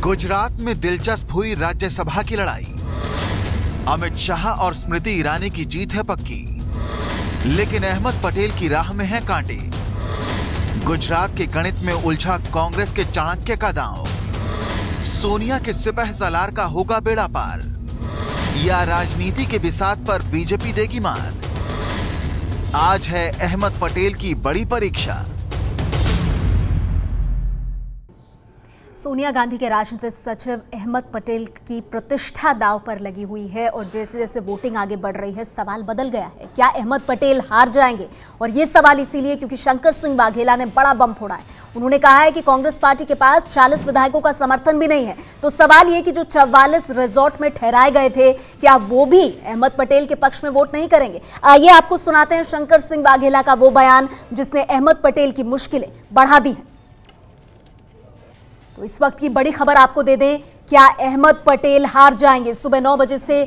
गुजरात में दिलचस्प हुई राज्यसभा की लड़ाई। अमित शाह और स्मृति ईरानी की जीत है पक्की, लेकिन अहमद पटेल की राह में है कांटे। गुजरात के गणित में उलझा कांग्रेस के चाणक्य का दांव। सोनिया के सिपह सलार का होगा बेड़ा पार, या राजनीति के बिसात पर बीजेपी देगी मात। आज है अहमद पटेल की बड़ी परीक्षा। सोनिया गांधी के राजनीतिक सचिव अहमद पटेल की प्रतिष्ठा दांव पर लगी हुई है और जैसे जैसे वोटिंग आगे बढ़ रही है सवाल बदल गया है। क्या अहमद पटेल हार जाएंगे? और ये सवाल इसीलिए क्योंकि शंकर सिंह वाघेला ने बड़ा बम फोड़ा है। उन्होंने कहा है कि कांग्रेस पार्टी के पास 40 विधायकों का समर्थन भी नहीं है। तो सवाल ये कि जो 44 रिजॉर्ट में ठहराए गए थे, क्या वो भी अहमद पटेल के पक्ष में वोट नहीं करेंगे? आइए आपको सुनाते हैं शंकर सिंह वाघेला का वो बयान जिसने अहमद पटेल की मुश्किलें बढ़ा दी हैं। तो इस वक्त की बड़ी खबर आपको दे दें, क्या अहमद पटेल हार जाएंगे? सुबह 9 बजे से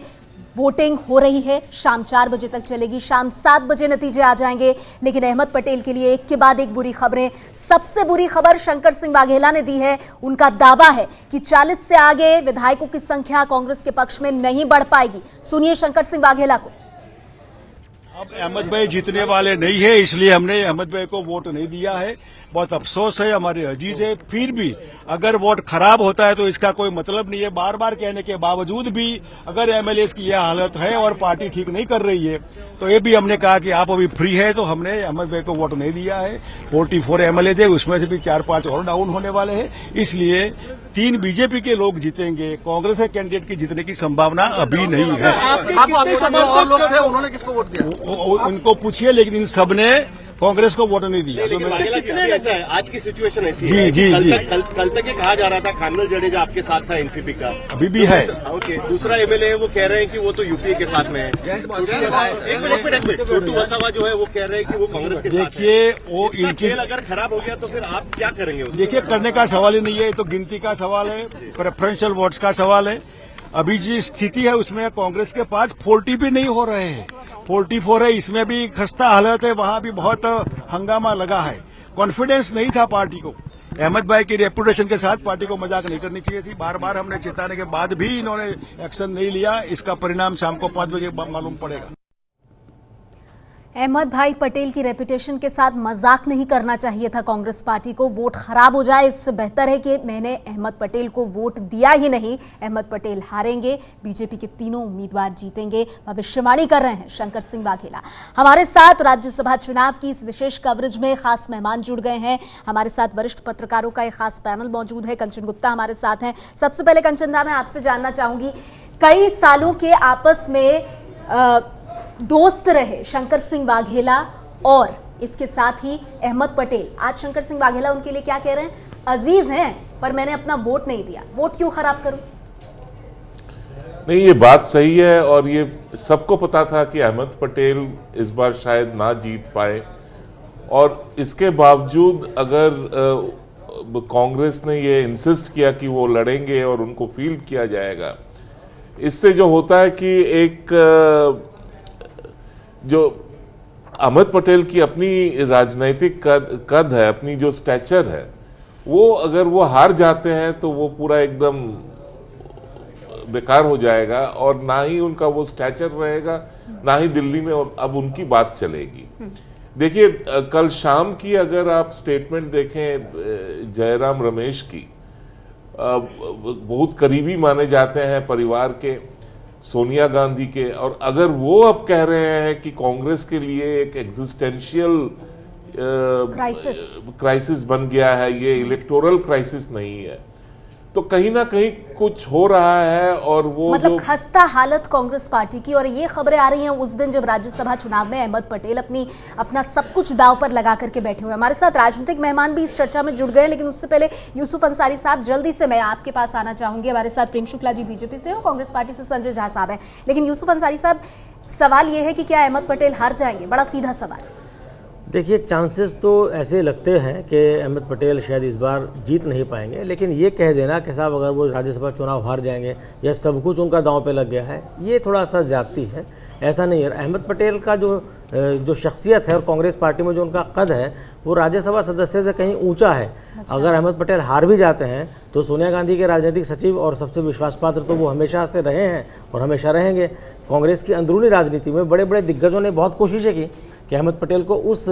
वोटिंग हो रही है, शाम 4 बजे तक चलेगी, शाम 7 बजे नतीजे आ जाएंगे। लेकिन अहमद पटेल के लिए एक के बाद एक बुरी खबरें। सबसे बुरी खबर शंकर सिंह वाघेला ने दी है। उनका दावा है कि 40 से आगे विधायकों की संख्या कांग्रेस के पक्ष में नहीं बढ़ पाएगी। सुनिए शंकर सिंह वाघेला को। अब अहमद भाई जीतने वाले नहीं है, इसलिए हमने अहमद भाई को वोट नहीं दिया है। बहुत अफसोस है, हमारे अजीज है। फिर भी अगर वोट खराब होता है तो इसका कोई मतलब नहीं है। बार बार कहने के बावजूद भी अगर एमएलए की यह हालत है और पार्टी ठीक नहीं कर रही है तो ये भी हमने कहा कि आप अभी फ्री है, तो हमने अहमद भाई को वोट नहीं दिया है। 44 एमएलए थे, उसमें से भी 4-5 और डाउन होने वाले हैं, इसलिए 3 बीजेपी के लोग जीतेंगे। कांग्रेस के कैंडिडेट की जीतने की संभावना अभी नहीं है। और लोग थे, उन्होंने किसको वोट दिया? उनको पूछिए, लेकिन इन सब ने कांग्रेस को वोट नहीं दिया। लेकिन वाघेला जी अभी ऐसा है, आज की सिचुएशन ऐसी जी है। जी जी कल तक ये कहा जा रहा था खानवेल जडेजा आपके साथ था एनसीपी का, अभी भी है। ओके, दूसरा एमएलए है वो कह रहे हैं कि वो तो यूपीए के साथ में है। एक मिनट छोटू वसावा जो है वो कह रहे हैं कि वो कांग्रेस के साथ है। देखिए वो इनके अगर खराब हो गया तो फिर आप क्या करेंगे? देखिए, करने का सवाल ही नहीं है, तो गिनती का सवाल है, प्रेफरेंशियल वोट्स का सवाल है। अभी जी स्थिति है उसमें कांग्रेस के पास 40 भी नहीं हो रहे हैं, 44 है, इसमें भी खस्ता हालत है, वहां भी बहुत हंगामा लगा है। कॉन्फिडेंस नहीं था पार्टी को। अहमद भाई की रेपुटेशन के साथ पार्टी को मजाक नहीं करनी चाहिए थी। बार बार हमने चेताने के बाद भी इन्होंने एक्शन नहीं लिया। इसका परिणाम शाम को 5 बजे मालूम पड़ेगा। अहमद भाई पटेल की रेपुटेशन के साथ मजाक नहीं करना चाहिए था कांग्रेस पार्टी को। वोट खराब हो जाए, इससे बेहतर है कि मैंने अहमद पटेल को वोट दिया ही नहीं। अहमद पटेल हारेंगे, बीजेपी के तीनों उम्मीदवार जीतेंगे, भविष्यवाणी कर रहे हैं शंकर सिंह वाघेला। हमारे साथ राज्यसभा चुनाव की इस विशेष कवरेज में खास मेहमान जुड़ गए हैं। हमारे साथ वरिष्ठ पत्रकारों का एक खास पैनल मौजूद है। कंचन गुप्ता हमारे साथ हैं। सबसे पहले कंचन दा, मैं आपसे जानना चाहूंगी, कई सालों के आपस में दोस्त रहे शंकर सिंह वाघेला और इसके साथ ही अहमद पटेल। आज शंकर सिंह वाघेला उनके लिए क्या कह रहे हैं? अजीज हैं पर मैंने अपना वोट नहीं दिया, वोट क्यों खराब करूं? नहीं, ये बात सही है और ये सबको पता था कि अहमद पटेल इस बार शायद ना जीत पाए, और इसके बावजूद अगर कांग्रेस ने ये इंसिस्ट किया कि वो लड़ेंगे और उनको फील्ड किया जाएगा, इससे जो होता है कि एक जो अहमद पटेल की अपनी राजनीतिक कद है, अपनी जो स्टैचर है, वो अगर वो हार जाते हैं तो वो पूरा एकदम बेकार हो जाएगा और ना ही उनका वो स्टैचर रहेगा, ना ही दिल्ली में अब उनकी बात चलेगी। देखिए, कल शाम की अगर आप स्टेटमेंट देखें जयराम रमेश की, बहुत करीबी माने जाते हैं परिवार के, सोनिया गांधी के, और अगर वो अब कह रहे हैं कि कांग्रेस के लिए एक एग्जिस्टेंशियल क्राइसिस बन गया है, ये इलेक्टोरल क्राइसिस नहीं है, तो कहीं ना कहीं कुछ हो रहा है। और वो मतलब खस्ता हालत कांग्रेस पार्टी की। और ये खबरें आ रही हैं उस दिन जब राज्यसभा चुनाव में अहमद पटेल अपना सब कुछ दांव पर लगा करके बैठे हुए। हमारे साथ राजनीतिक मेहमान भी इस चर्चा में जुड़ गए, लेकिन उससे पहले यूसुफ अंसारी साहब, जल्दी से मैं आपके पास आना चाहूंगी। हमारे साथ प्रेम शुक्ला जी बीजेपी से और कांग्रेस पार्टी से संजय झा साहब हैं। लेकिन यूसुफ अंसारी साहब, सवाल यह है कि क्या अहमद पटेल हार जाएंगे? बड़ा सीधा सवाल। देखिए, चांसेस तो ऐसे लगते हैं कि अहमद पटेल शायद इस बार जीत नहीं पाएंगे, लेकिन ये कह देना कि साहब अगर वो राज्यसभा चुनाव हार जाएंगे या सब कुछ उनका दांव पे लग गया है, ये थोड़ा सा ज्यादती है। ऐसा नहीं है। अहमद पटेल का जो शख्सियत है और कांग्रेस पार्टी में जो उनका कद है वो राज्यसभा सदस्य से कहीं ऊंचा है। अगर अहमद पटेल हार भी जाते हैं तो सोनिया गांधी के राजनीतिक सचिव और सबसे विश्वास पात्र तो वो हमेशा से रहे हैं और हमेशा रहेंगे। कांग्रेस की अंदरूनी राजनीति में बड़े बड़े दिग्गजों ने बहुत कोशिशें की कि अहमद पटेल को उस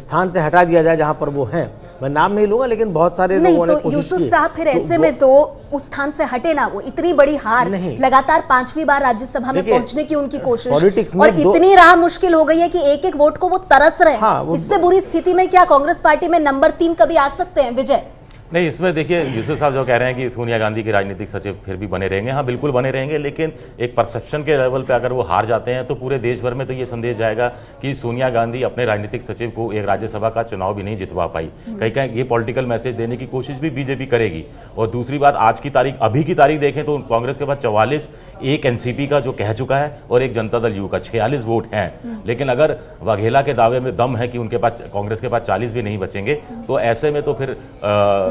स्थान से हटा दिया जाए जहां पर वो हैं। मैं नाम नहीं लूंगा, लेकिन बहुत सारे लोगों ने कोशिश की। यूसुफ साहब, फिर ऐसे में तो उस स्थान से हटे ना, वो इतनी बड़ी हार, लगातार 5वीं बार राज्यसभा में पहुंचने की उनकी कोशिश, पॉलिटिक्स में और इतनी राह मुश्किल हो गई है कि एक एक वोट को वो तरस रहे हैं। इससे बुरी स्थिति में क्या कांग्रेस पार्टी में नंबर 3 कभी आ सकते हैं? विजय नहीं, इसमें देखिए यूसुफ साहब जो कह रहे हैं कि सोनिया गांधी के राजनीतिक सचिव फिर भी बने रहेंगे, हाँ बिल्कुल बने रहेंगे, लेकिन एक परसेप्शन के लेवल पे अगर वो हार जाते हैं तो पूरे देश भर में तो ये संदेश जाएगा कि सोनिया गांधी अपने राजनीतिक सचिव को एक राज्यसभा का चुनाव भी नहीं जितवा पाई। कहीं कहीं ये पॉलिटिकल मैसेज देने की कोशिश भी बीजेपी करेगी। और दूसरी बात, आज की तारीख, अभी की तारीख देखें तो कांग्रेस के पास 44, एक एनसीपी का जो कह चुका है और एक जनता दल यू का 46 वोट हैं। लेकिन अगर वाघेला के दावे में दम है कि उनके पास, कांग्रेस के पास 40 भी नहीं बचेंगे, तो ऐसे में तो फिर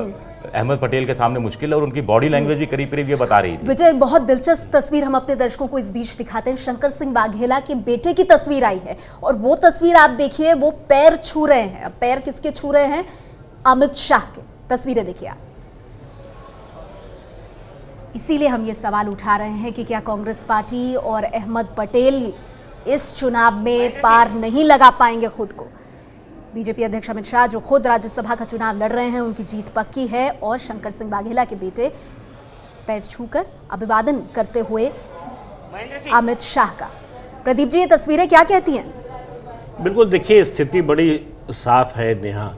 अहमद पटेल के सामने मुश्किल है। और उनकी बॉडी लैंग्वेज भी करीब करीब ये बता रही थी। विजय, बहुत दिलचस्प तस्वीर हम अपने दर्शकों को इस बीच दिखाते हैं। शंकर सिंह वाघेला के बेटे की तस्वीर आई है और वो तस्वीर आप देखिए, वो पैर छू रहे हैं। अब पैर किसके छू रहे हैं? अमित शाह के। तस्वीरें देखिए आप। इसीलिए हम ये सवाल उठा रहे हैं कि क्या कांग्रेस पार्टी और अहमद पटेल इस चुनाव में पार नहीं लगा पाएंगे खुद को। बीजेपी अध्यक्ष अमित शाह जो खुद राज्यसभा का चुनाव लड़ रहे हैं, उनकी जीत पक्की है, और शंकर सिंह वाघेला के बेटे पैर छूकर अभिवादन करते हुए अमित शाह का। प्रदीप जी, ये तस्वीरें क्या कहती हैं? बिल्कुल, देखिए स्थिति बड़ी साफ है नेहा।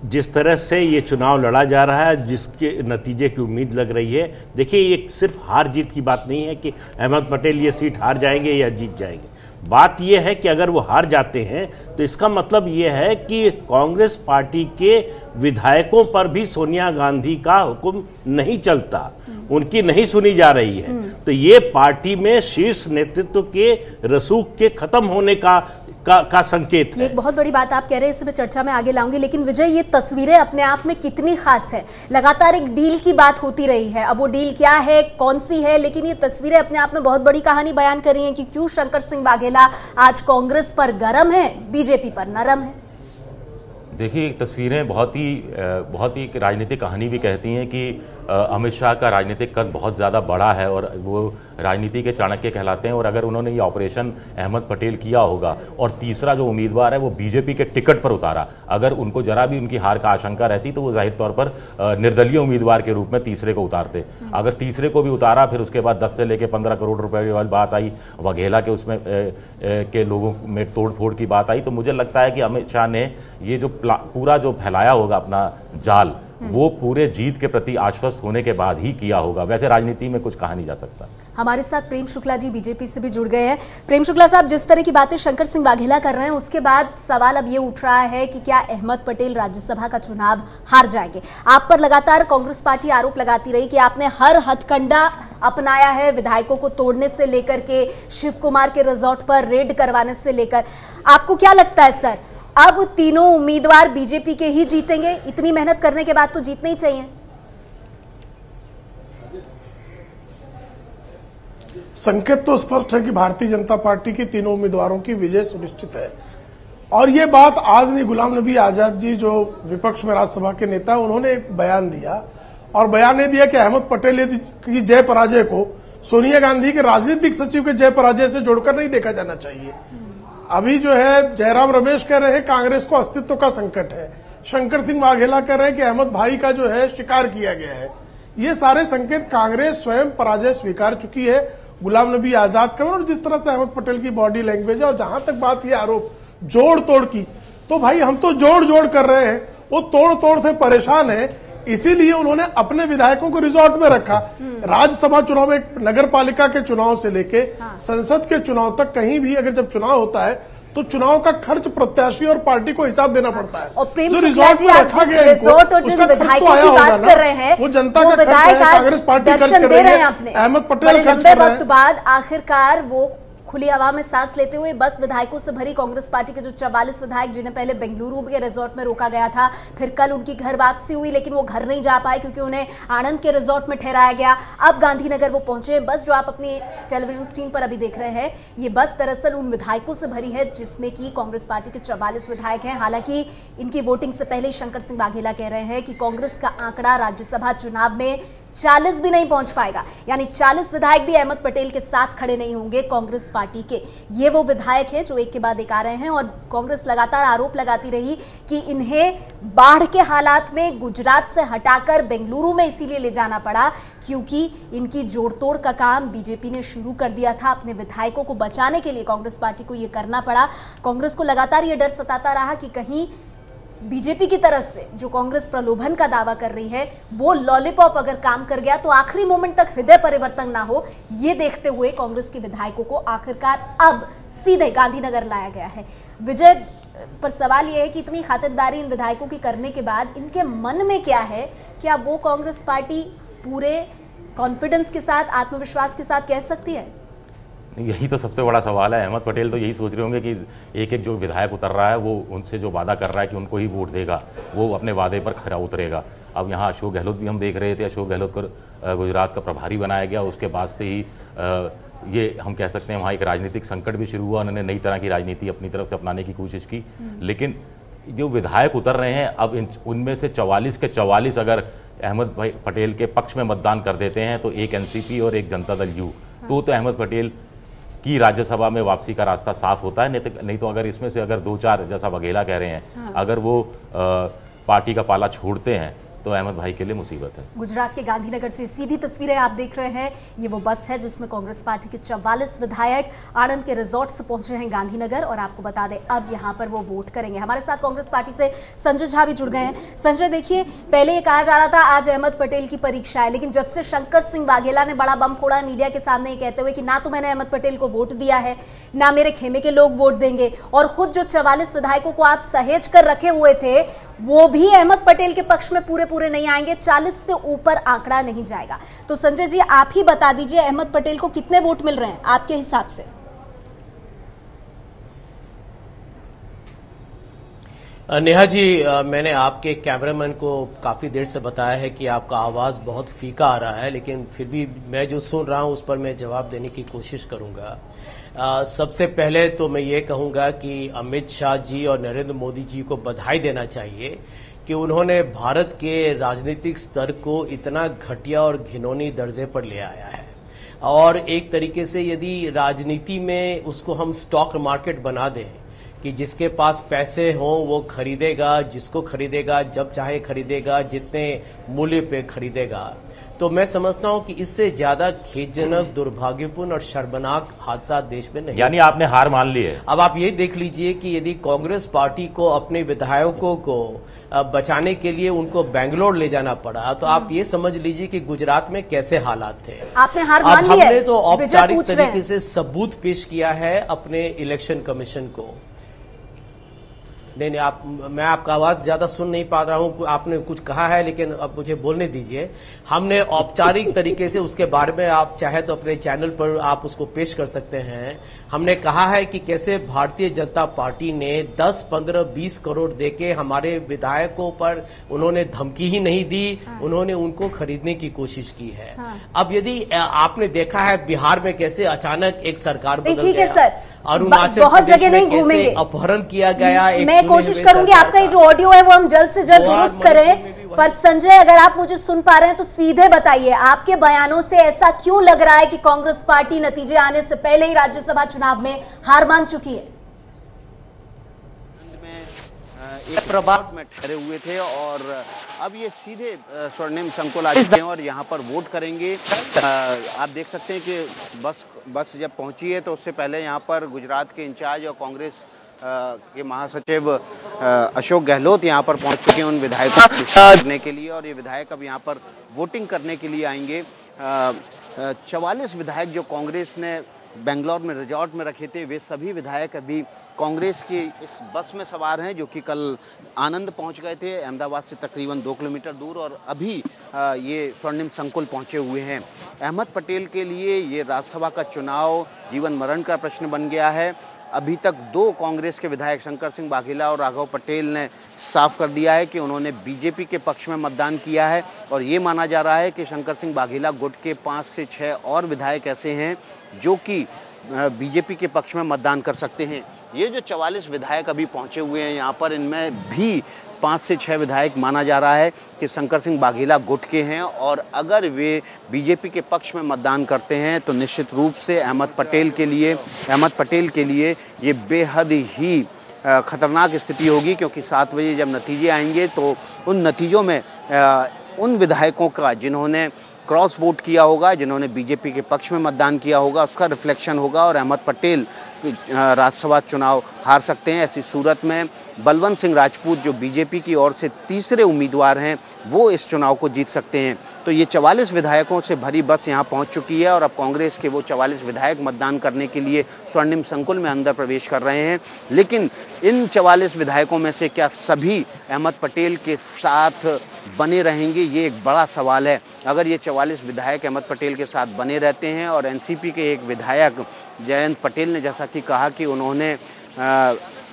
जिस तरह से ये चुनाव लड़ा जा रहा है, जिसके नतीजे की उम्मीद लग रही है, देखिए ये सिर्फ हार जीत की बात नहीं है कि अहमद पटेल ये सीट हार जाएंगे या जीत जाएंगे। बात यह है कि अगर वो हार जाते हैं तो इसका मतलब यह है कि कांग्रेस पार्टी के विधायकों पर भी सोनिया गांधी का हुक्म नहीं चलता, उनकी नहीं सुनी जा रही है। तो ये पार्टी में शीर्ष नेतृत्व के रसूख के खत्म होने का संकेत है। ये एक बहुत बड़ी बात आप कह रहे हैं, इसे मैं चर्चा में आगे लाऊंगी, लेकिन विजय, ये तस्वीरें अपने आप में कितनी खास है? लगातार एक डील की बात होती रही है, अब वो डील क्या है, कौन सी है, लेकिन ये तस्वीरें अपने आप में बहुत बड़ी कहानी बयान कर रही हैं कि क्यों शंकर सिंह वाघेला आज कांग्रेस पर गरम है, बीजेपी पर नरम है। देखिए, तस्वीरें बहुत ही राजनीतिक कहानी भी कहती हैं कि अमित शाह का राजनीतिक कद बहुत ज़्यादा बड़ा है और वो राजनीति के चाणक्य कहलाते हैं। और अगर उन्होंने ये ऑपरेशन अहमद पटेल किया होगा और तीसरा जो उम्मीदवार है वो बीजेपी के टिकट पर उतारा, अगर उनको जरा भी उनकी हार का आशंका रहती तो वो जाहिर तौर पर निर्दलीय उम्मीदवार के रूप में तीसरे को उतारते। अगर तीसरे को भी उतारा, फिर उसके बाद 10 से लेकर 15 करोड़ रुपए वाली बात आई, वघेला के उसमें के लोगों में तोड़ फोड़ की बात आई, तो मुझे लगता है कि अमित शाह ने ये जो पूरा जो फैलाया होगा अपना जाल, वो पूरे जीत के प्रति आश्वस्त होने के बाद ही किया होगा। वैसे राजनीति में कुछ कहा नहीं जा सकता। हमारे साथ प्रेम शुक्ला जी बीजेपी से भी जुड़ गए हैं। प्रेम शुक्ला साहब, जिस तरह की बातें शंकर सिंह वाघेला कर रहे हैं, उसके बाद सवाल अब ये उठ रहा है कि क्या अहमद पटेल राज्यसभा का चुनाव हार जाएंगे? आप पर लगातार कांग्रेस पार्टी आरोप लगाती रही कि आपने हर हथकंडा अपनाया है, विधायकों को तोड़ने से लेकर के शिव कुमार के रिजॉर्ट पर रेड करवाने से लेकर। आपको क्या लगता है सर, अब तीनों उम्मीदवार बीजेपी के ही जीतेंगे? इतनी मेहनत करने के बाद तो जीतने ही चाहिए। संकेत तो स्पष्ट है कि भारतीय जनता पार्टी के तीनों उम्मीदवारों की विजय सुनिश्चित है। और ये बात आज नहीं, गुलाम नबी आजाद जी जो विपक्ष में राज्यसभा के नेता, उन्होंने एक बयान दिया और बयान ये दिया कि अहमद पटेल की जय पराजय को सोनिया गांधी के राजनीतिक सचिव के जय पराजय से जोड़कर नहीं देखा जाना चाहिए। अभी जो है जयराम रमेश कह रहे हैं कांग्रेस को अस्तित्व का संकट है, शंकर सिंह वाघेला कह रहे हैं कि अहमद भाई का जो है शिकार किया गया है। ये सारे संकेत कांग्रेस स्वयं पराजय स्वीकार चुकी है गुलाम नबी आजाद का। और जिस तरह से अहमद पटेल की बॉडी लैंग्वेज है, और जहां तक बात ये आरोप जोड़ तोड़ की, तो भाई हम तो जोड़ जोड़ कर रहे हैं, वो तोड़ तोड़ से परेशान है। इसीलिए उन्होंने अपने विधायकों को रिजॉर्ट में रखा। राज्यसभा चुनाव में, नगर पालिका के चुनाव से लेके संसद के चुनाव तक, कहीं भी अगर जब चुनाव होता है तो चुनाव का खर्च प्रत्याशी और पार्टी को हिसाब देना पड़ता है। और प्रेम शुक्ला जी, आप जिस रिजॉर्ट और जिन विधायकों की बात कर रहे हैं, वो जनता का खर्च है, कांग्रेस पार्टी खर्च कर रही है, अहमद पटेल खर्च कर रहे हैं। वक्त बाद आखिरकार वो खुली हवा में सांस लेते हुए बस विधायकों से भरी कांग्रेस पार्टी के जो 44 विधायक जिन्हें पहले बेंगलुरु के रिजॉर्ट में रोका गया था, फिर कल उनकी घर वापसी हुई, लेकिन वो घर नहीं जा पाए क्योंकि उन्हें आनंद के रिजॉर्ट में ठहराया गया। अब गांधीनगर वो पहुंचे। बस जो आप अपनी टेलीविजन स्क्रीन पर अभी देख रहे हैं, ये बस दरअसल उन विधायकों से भरी है जिसमें कि कांग्रेस पार्टी के 44 विधायक हैं। हालांकि इनकी वोटिंग से पहले शंकर सिंह वाघेला कह रहे हैं कि कांग्रेस का आंकड़ा राज्यसभा चुनाव में 40 भी नहीं पहुंच पाएगा, यानी 40 विधायक भी अहमद पटेल के साथ खड़े नहीं होंगे कांग्रेस पार्टी के। ये वो विधायक हैं जो एक के बाद एक आ रहे हैं और कांग्रेस लगातार आरोप लगाती रही कि इन्हें बाढ़ के हालात में गुजरात से हटाकर बेंगलुरु में इसीलिए ले जाना पड़ा क्योंकि इनकी जोड़तोड़ का काम बीजेपी ने शुरू कर दिया था। अपने विधायकों को बचाने के लिए कांग्रेस पार्टी को यह करना पड़ा। कांग्रेस को लगातार यह डर सताता रहा कि कहीं बीजेपी की तरफ से जो कांग्रेस प्रलोभन का दावा कर रही है वो लॉलीपॉप अगर काम कर गया तो आखिरी मोमेंट तक हृदय परिवर्तन ना हो। ये देखते हुए कांग्रेस के विधायकों को आखिरकार अब सीधे गांधीनगर लाया गया है। विजय, पर सवाल यह है कि इतनी खातिरदारी इन विधायकों की करने के बाद इनके मन में क्या है? क्या वो कांग्रेस पार्टी पूरे कॉन्फिडेंस के साथ, आत्मविश्वास के साथ कह सकती है? यही तो सबसे बड़ा सवाल है। अहमद पटेल तो यही सोच रहे होंगे कि एक एक जो विधायक उतर रहा है वो उनसे जो वादा कर रहा है कि उनको ही वोट देगा, वो अपने वादे पर खरा उतरेगा। अब यहाँ अशोक गहलोत भी हम देख रहे थे, अशोक गहलोत को गुजरात का प्रभारी बनाया गया। उसके बाद से ही ये हम कह सकते हैं वहाँ एक राजनीतिक संकट भी शुरू हुआ। उन्होंने नई तरह की राजनीति अपनी तरफ से अपनाने की कोशिश की, लेकिन जो विधायक उतर रहे हैं अब उनमें से 44 के 44 अगर अहमद भाई पटेल के पक्ष में मतदान कर देते हैं तो एक एनसीपी और एक जनता दल यू, तो अहमद पटेल की राज्यसभा में वापसी का रास्ता साफ होता है। नहीं तो अगर इसमें से अगर 2-4 जैसा वाघेला कह रहे हैं, अगर वो पार्टी का पाला छोड़ते हैं तो अहमद भाई के लिए मुसीबत है। गुजरात के गांधीनगर से सीधी तस्वीरें आप देख रहे हैं। ये वो बस है जिसमें कांग्रेस पार्टी के 44 विधायक आनंद के रिजॉर्ट से पहुंचे हैं गांधीनगर और आपको बता दें अब यहां पर वो वोट करेंगे। हमारे साथ कांग्रेस पार्टी से संजय झा भी जुड़ गए हैं। संजय, देखिए, पहले ये कहा जा रहा था आज अहमद पटेल की परीक्षा है, लेकिन जब से शंकर सिंह वाघेला ने बड़ा बम फोड़ा मीडिया के सामने, ये कहते हुए कि ना तो मैंने अहमद पटेल को वोट दिया है, ना मेरे खेमे के लोग वोट देंगे, और खुद जो 44 विधायकों को आप सहेज कर रखे हुए थे वो भी अहमद पटेल के पक्ष में पूरे नहीं आएंगे, 40 से ऊपर आंकड़ा नहीं जाएगा। तो संजय जी, आप ही बता दीजिए अहमद पटेल को कितने वोट मिल रहे हैं आपके हिसाब से? नेहा जी, मैंने आपके कैमरामैन को काफी देर से बताया है कि आपका आवाज बहुत फीका आ रहा है, लेकिन फिर भी मैं जो सुन रहा हूं उस पर मैं जवाब देने की कोशिश करूंगा। सबसे पहले तो मैं ये कहूंगा कि अमित शाह जी और नरेंद्र मोदी जी को बधाई देना चाहिए कि उन्होंने भारत के राजनीतिक स्तर को इतना घटिया और घिनौनी दर्जे पर ले आया है। और एक तरीके से यदि राजनीति में उसको हम स्टॉक मार्केट बना दें कि जिसके पास पैसे हों वो खरीदेगा, जिसको खरीदेगा जब चाहे खरीदेगा, जितने मूल्य पे खरीदेगा, तो मैं समझता हूं कि इससे ज्यादा खेदजनक, दुर्भाग्यपूर्ण और शर्मनाक हादसा देश में नहीं। यानी आपने हार मान ली है। अब आप ये देख लीजिए कि यदि कांग्रेस पार्टी को अपने विधायकों को बचाने के लिए उनको बेंगलोर ले जाना पड़ा, तो आप ये समझ लीजिए कि गुजरात में कैसे हालात थे। आपने हार मान ली है। हमने तो औपचारिक तरीके से सबूत पेश किया है अपने इलेक्शन कमीशन को। नहीं, मैं आपका आवाज ज्यादा सुन नहीं पा रहा हूं। आपने कुछ कहा है लेकिन अब मुझे बोलने दीजिए। हमने औपचारिक तरीके से उसके बारे में आप चाहे तो अपने चैनल पर आप उसको पेश कर सकते हैं। हमने कहा है कि कैसे भारतीय जनता पार्टी ने 10, 15, 20 करोड़ देके हमारे विधायकों पर उन्होंने धमकी ही नहीं दी, उन्होंने उनको खरीदने की कोशिश की है। अब यदि आपने देखा है बिहार में कैसे अचानक एक सरकार बदल गया, अरुणाचल बहुत प्रदेश जगह में नहीं घूमेंगे, कैसे अपहरण किया गया। मैं कोशिश करूंगी आपका ये जो ऑडियो है वो हम जल्द से जल्द दुरुस्त करें। पर संजय, अगर आप मुझे सुन पा रहे हैं तो सीधे बताइए, आपके बयानों से ऐसा क्यों लग रहा है कि कांग्रेस पार्टी नतीजे आने से पहले ही राज्यसभा चुनाव में हार मान चुकी है? एक प्रभाव में ठहरे हुए थे और अब ये सीधे स्वर्णिम संकुल आ चुके हैं और यहाँ पर वोट करेंगे। आप देख सकते हैं कि बस जब पहुंची है तो उससे पहले यहाँ पर गुजरात के इंचार्ज और कांग्रेस के महासचिव अशोक गहलोत यहाँ पर पहुंच चुके हैं उन विधायकों को करने के लिए, और ये विधायक अब यहाँ पर वोटिंग करने के लिए आएंगे। 44 विधायक जो कांग्रेस ने बेंगलोर में रिजॉर्ट में रखे थे, वे सभी विधायक अभी कांग्रेस की इस बस में सवार हैं जो कि कल आनंद पहुंच गए थे, अहमदाबाद से तकरीबन 2 किलोमीटर दूर, और अभी ये स्वर्णिम संकुल पहुंचे हुए हैं। अहमद पटेल के लिए ये राज्यसभा का चुनाव जीवन मरण का प्रश्न बन गया है। अभी तक 2 कांग्रेस के विधायक शंकर सिंह वाघेला और राघव पटेल ने साफ कर दिया है कि उन्होंने बीजेपी के पक्ष में मतदान किया है, और ये माना जा रहा है कि शंकर सिंह वाघेला गुट के 5 से 6 और विधायक ऐसे हैं जो कि बीजेपी के पक्ष में मतदान कर सकते हैं। ये जो 44 विधायक अभी पहुंचे हुए हैं यहाँ पर, इनमें भी 5 से 6 विधायक माना जा रहा है कि शंकर सिंह वाघेला गुट के हैं, और अगर वे बीजेपी के पक्ष में मतदान करते हैं तो निश्चित रूप से अहमद पटेल के लिए ये बेहद ही खतरनाक स्थिति होगी, क्योंकि 7 बजे जब नतीजे आएंगे तो उन नतीजों में उन विधायकों का जिन्होंने क्रॉस वोट किया होगा, जिन्होंने बीजेपी के पक्ष में मतदान किया होगा, उसका रिफ्लेक्शन होगा और अहमद पटेल राज्यसभा चुनाव हार सकते हैं। ऐसी सूरत में बलवंत सिंह राजपूत जो बीजेपी की ओर से तीसरे उम्मीदवार हैं, वो इस चुनाव को जीत सकते हैं। तो ये 44 विधायकों से भरी बस यहाँ पहुँच चुकी है और अब कांग्रेस के वो 44 विधायक मतदान करने के लिए स्वर्णिम संकुल में अंदर प्रवेश कर रहे हैं। लेकिन इन 44 विधायकों में से क्या सभी अहमद पटेल के साथ बने रहेंगे, ये एक बड़ा सवाल है। अगर ये 44 विधायक अहमद पटेल के साथ बने रहते हैं और एनसीपी के एक विधायक जयंत पटेल ने जैसा कि कहा कि उन्होंने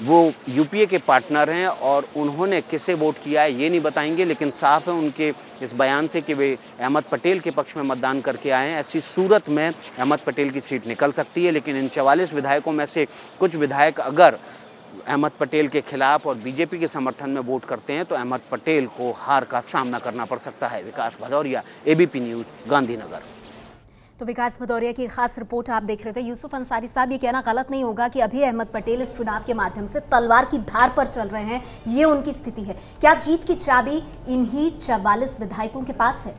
वो यूपीए के पार्टनर हैं और उन्होंने किसे वोट किया है ये नहीं बताएंगे, लेकिन साफ है उनके इस बयान से कि वे अहमद पटेल के पक्ष में मतदान करके आए हैं। ऐसी सूरत में अहमद पटेल की सीट निकल सकती है। लेकिन इन 44 विधायकों में से कुछ विधायक अगर अहमद पटेल के खिलाफ और बीजेपी के समर्थन में वोट करते हैं तो अहमद पटेल को हार का सामना करना पड़ सकता है। विकास भदौरिया, एबीपी न्यूज, गांधीनगर। तो विकास भदौरिया की खास रिपोर्ट आप देख रहे थे। यूसुफ अंसारी साहब, ये कहना गलत नहीं होगा कि अभी अहमद पटेल इस चुनाव के माध्यम से तलवार की धार पर चल रहे हैं, ये उनकी स्थिति है। क्या जीत की चाबी इन्हीं 44 विधायकों के पास है?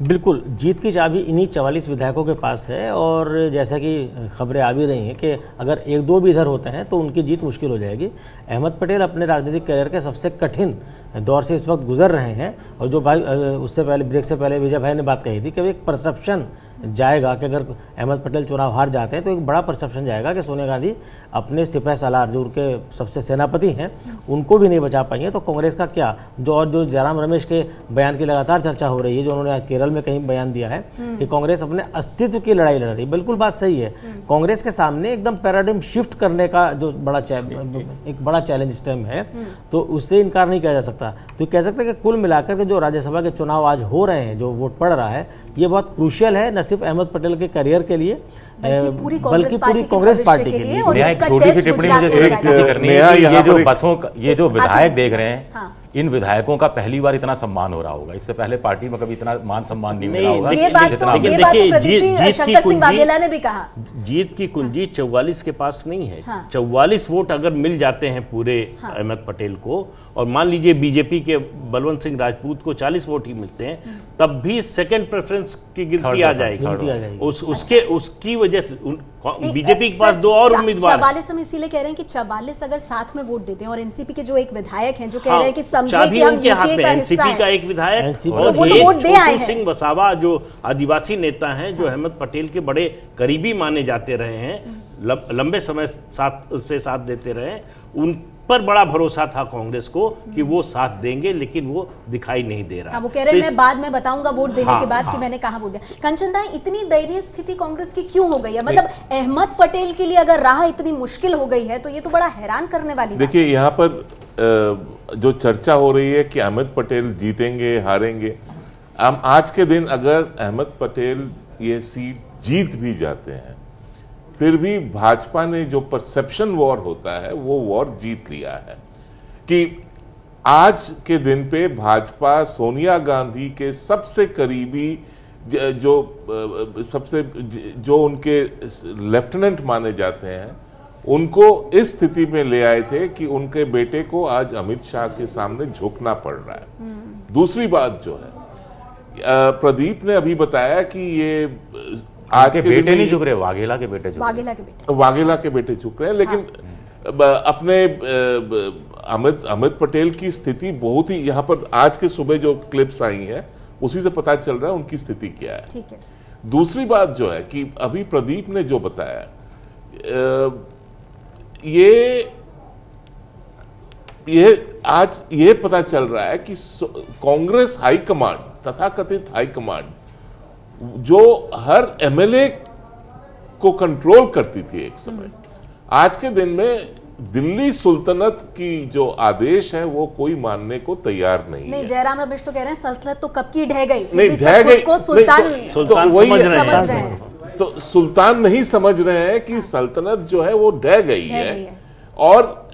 बिल्कुल, जीत की चाबी इन्हीं 44 विधायकों के पास है। और जैसा कि खबरें आ भी रही हैं कि अगर 1-2 भी इधर होते हैं तो उनकी जीत मुश्किल हो जाएगी। अहमद पटेल अपने राजनीतिक करियर के सबसे कठिन दौर से इस वक्त गुजर रहे हैं। और जो भाई उससे पहले ब्रेक से पहले विजय भाई ने बात कही थी कि एक परसेप्शन जाएगा कि अगर अहमद पटेल चुनाव हार जाते हैं तो एक बड़ा परसेप्शन जाएगा कि सोनिया गांधी अपने सिपह सालार जो उनके सबसे सेनापति हैं उनको भी नहीं बचा पाई हैं। तो कांग्रेस का क्या, जो जयराम रमेश के बयान की लगातार चर्चा हो रही है, जो उन्होंने केरल में कहीं बयान दिया है कि कांग्रेस अपने अस्तित्व की लड़ाई लड़ रही है, बिल्कुल बात सही है। कांग्रेस के सामने एकदम पैराडिम शिफ्ट करने का जो एक बड़ा चैलेंज इस टाइम है, तो उससे इनकार नहीं किया जा सकता। तो कह सकते हैं कि कुल मिलाकर के जो राज्यसभा के चुनाव आज हो रहे हैं, जो वोट पड़ रहा है, ये बहुत क्रूशियल है, न सिर्फ अहमद पटेल के करियर के लिए बल्कि पूरी कांग्रेस पार्टी के लिए। एक छोटी सी टिप्पणी मुझे करनी है कि ये जो बसों का, ये जो विधायक देख रहे हैं, इन विधायकों का पहली बार इतना सम्मान हो रहा होगा। इससे पहले पार्टी में कभी इतना मान सम्मान नहीं मिला होगा। ये बात तो शंकर सिंह वाघेला ने भी कहा, जीत की कुंजी 44 के पास नहीं है। 44 वोट अगर मिल जाते हैं पूरे अहमद पटेल को, और मान लीजिए बीजेपी के बलवंत सिंह राजपूत को 40 वोट ही मिलते हैं, तब भी सेकंड प्रेफरेंस की गिनती आ जाएगी। उसकी वजह से बीजेपी के पास 2 और उम्मीदवार 44 हम इसीलिए कह रहे हैं कि 44 अगर साथ में वोट देते हैं, और एनसीपी के जो एक विधायक हैं जो कह रहे हैं कि समझे कि हम यूपीए का हिस्सा हैं, का एक विधायक और छोटू सिंह वसावा जो आदिवासी नेता हैं, जो अहमद पटेल के बड़े करीबी माने जाते रहे हैं, लंबे समय से साथ देते रहे, उन पर बड़ा भरोसा था कांग्रेस को कि वो साथ देंगे, लेकिन वो दिखाई नहीं दे रहा। वो कह रहे हैं मैं बाद में बताऊंगा वोट देने के बाद कि मैंने कहा वोट दिया। कंचन दा, इतनी दयनीय स्थिति कांग्रेस की क्यों हो गई है? मतलब अहमद पटेल के लिए अगर राह इतनी मुश्किल हो गई है तो ये तो बड़ा हैरान करने वाली बात है। देखिए, यहाँ पर जो चर्चा हो रही है कि अहमद पटेल जीतेंगे हारेंगे, आज के दिन अगर अहमद पटेल ये सीट जीत भी जाते हैं, फिर भी भाजपा ने जो परसेप्शन वॉर होता है वो वॉर जीत लिया है। कि आज के दिन पे भाजपा सोनिया गांधी के सबसे करीबी जो उनके लेफ्टिनेंट माने जाते हैं, उनको इस स्थिति में ले आए थे कि उनके बेटे को आज अमित शाह के सामने झुकना पड़ रहा है। दूसरी बात जो है, प्रदीप ने अभी बताया कि ये आज के बेटे नहीं झुक रहे, वाघेला के बेटे झुक रहे, वाघेला के बेटे झुक रहे हैं। लेकिन अपने अमित पटेल की स्थिति बहुत ही, यहाँ पर आज के सुबह जो क्लिप्स आई हैं उसी से पता चल रहा है उनकी स्थिति क्या है। ठीक है। दूसरी बात जो है कि अभी प्रदीप ने जो बताया ये आज ये पता चल रहा है कि कांग्रेस हाईकमांड, तथाकथित हाईकमांड जो हर एमएलए को कंट्रोल करती थी एक समय, आज के दिन में दिल्ली सुल्तनत की जो आदेश है वो कोई मानने को तैयार नहीं है। जयराम रमेश तो कह रहे हैं सल्तनत तो कब की ढह गई, नहीं ढह गई को सुल्तान समझ रहे हैं। तो सुल्तान नहीं समझ रहे हैं कि सल्तनत जो है वो ढह गई है। और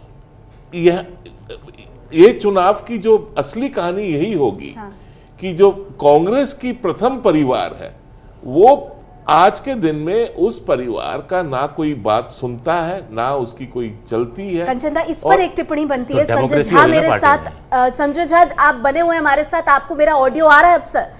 ये चुनाव की जो असली कहानी यही होगी कि जो कांग्रेस की प्रथम परिवार है वो आज के दिन में उस परिवार का ना कोई बात सुनता है, ना उसकी कोई चलती है। कंचन दा, इस पर एक टिप्पणी बनती है। संजय झा मेरे साथ, संजय झा आप बने हुए हमारे साथ, आपको मेरा ऑडियो आ रहा है अब सर?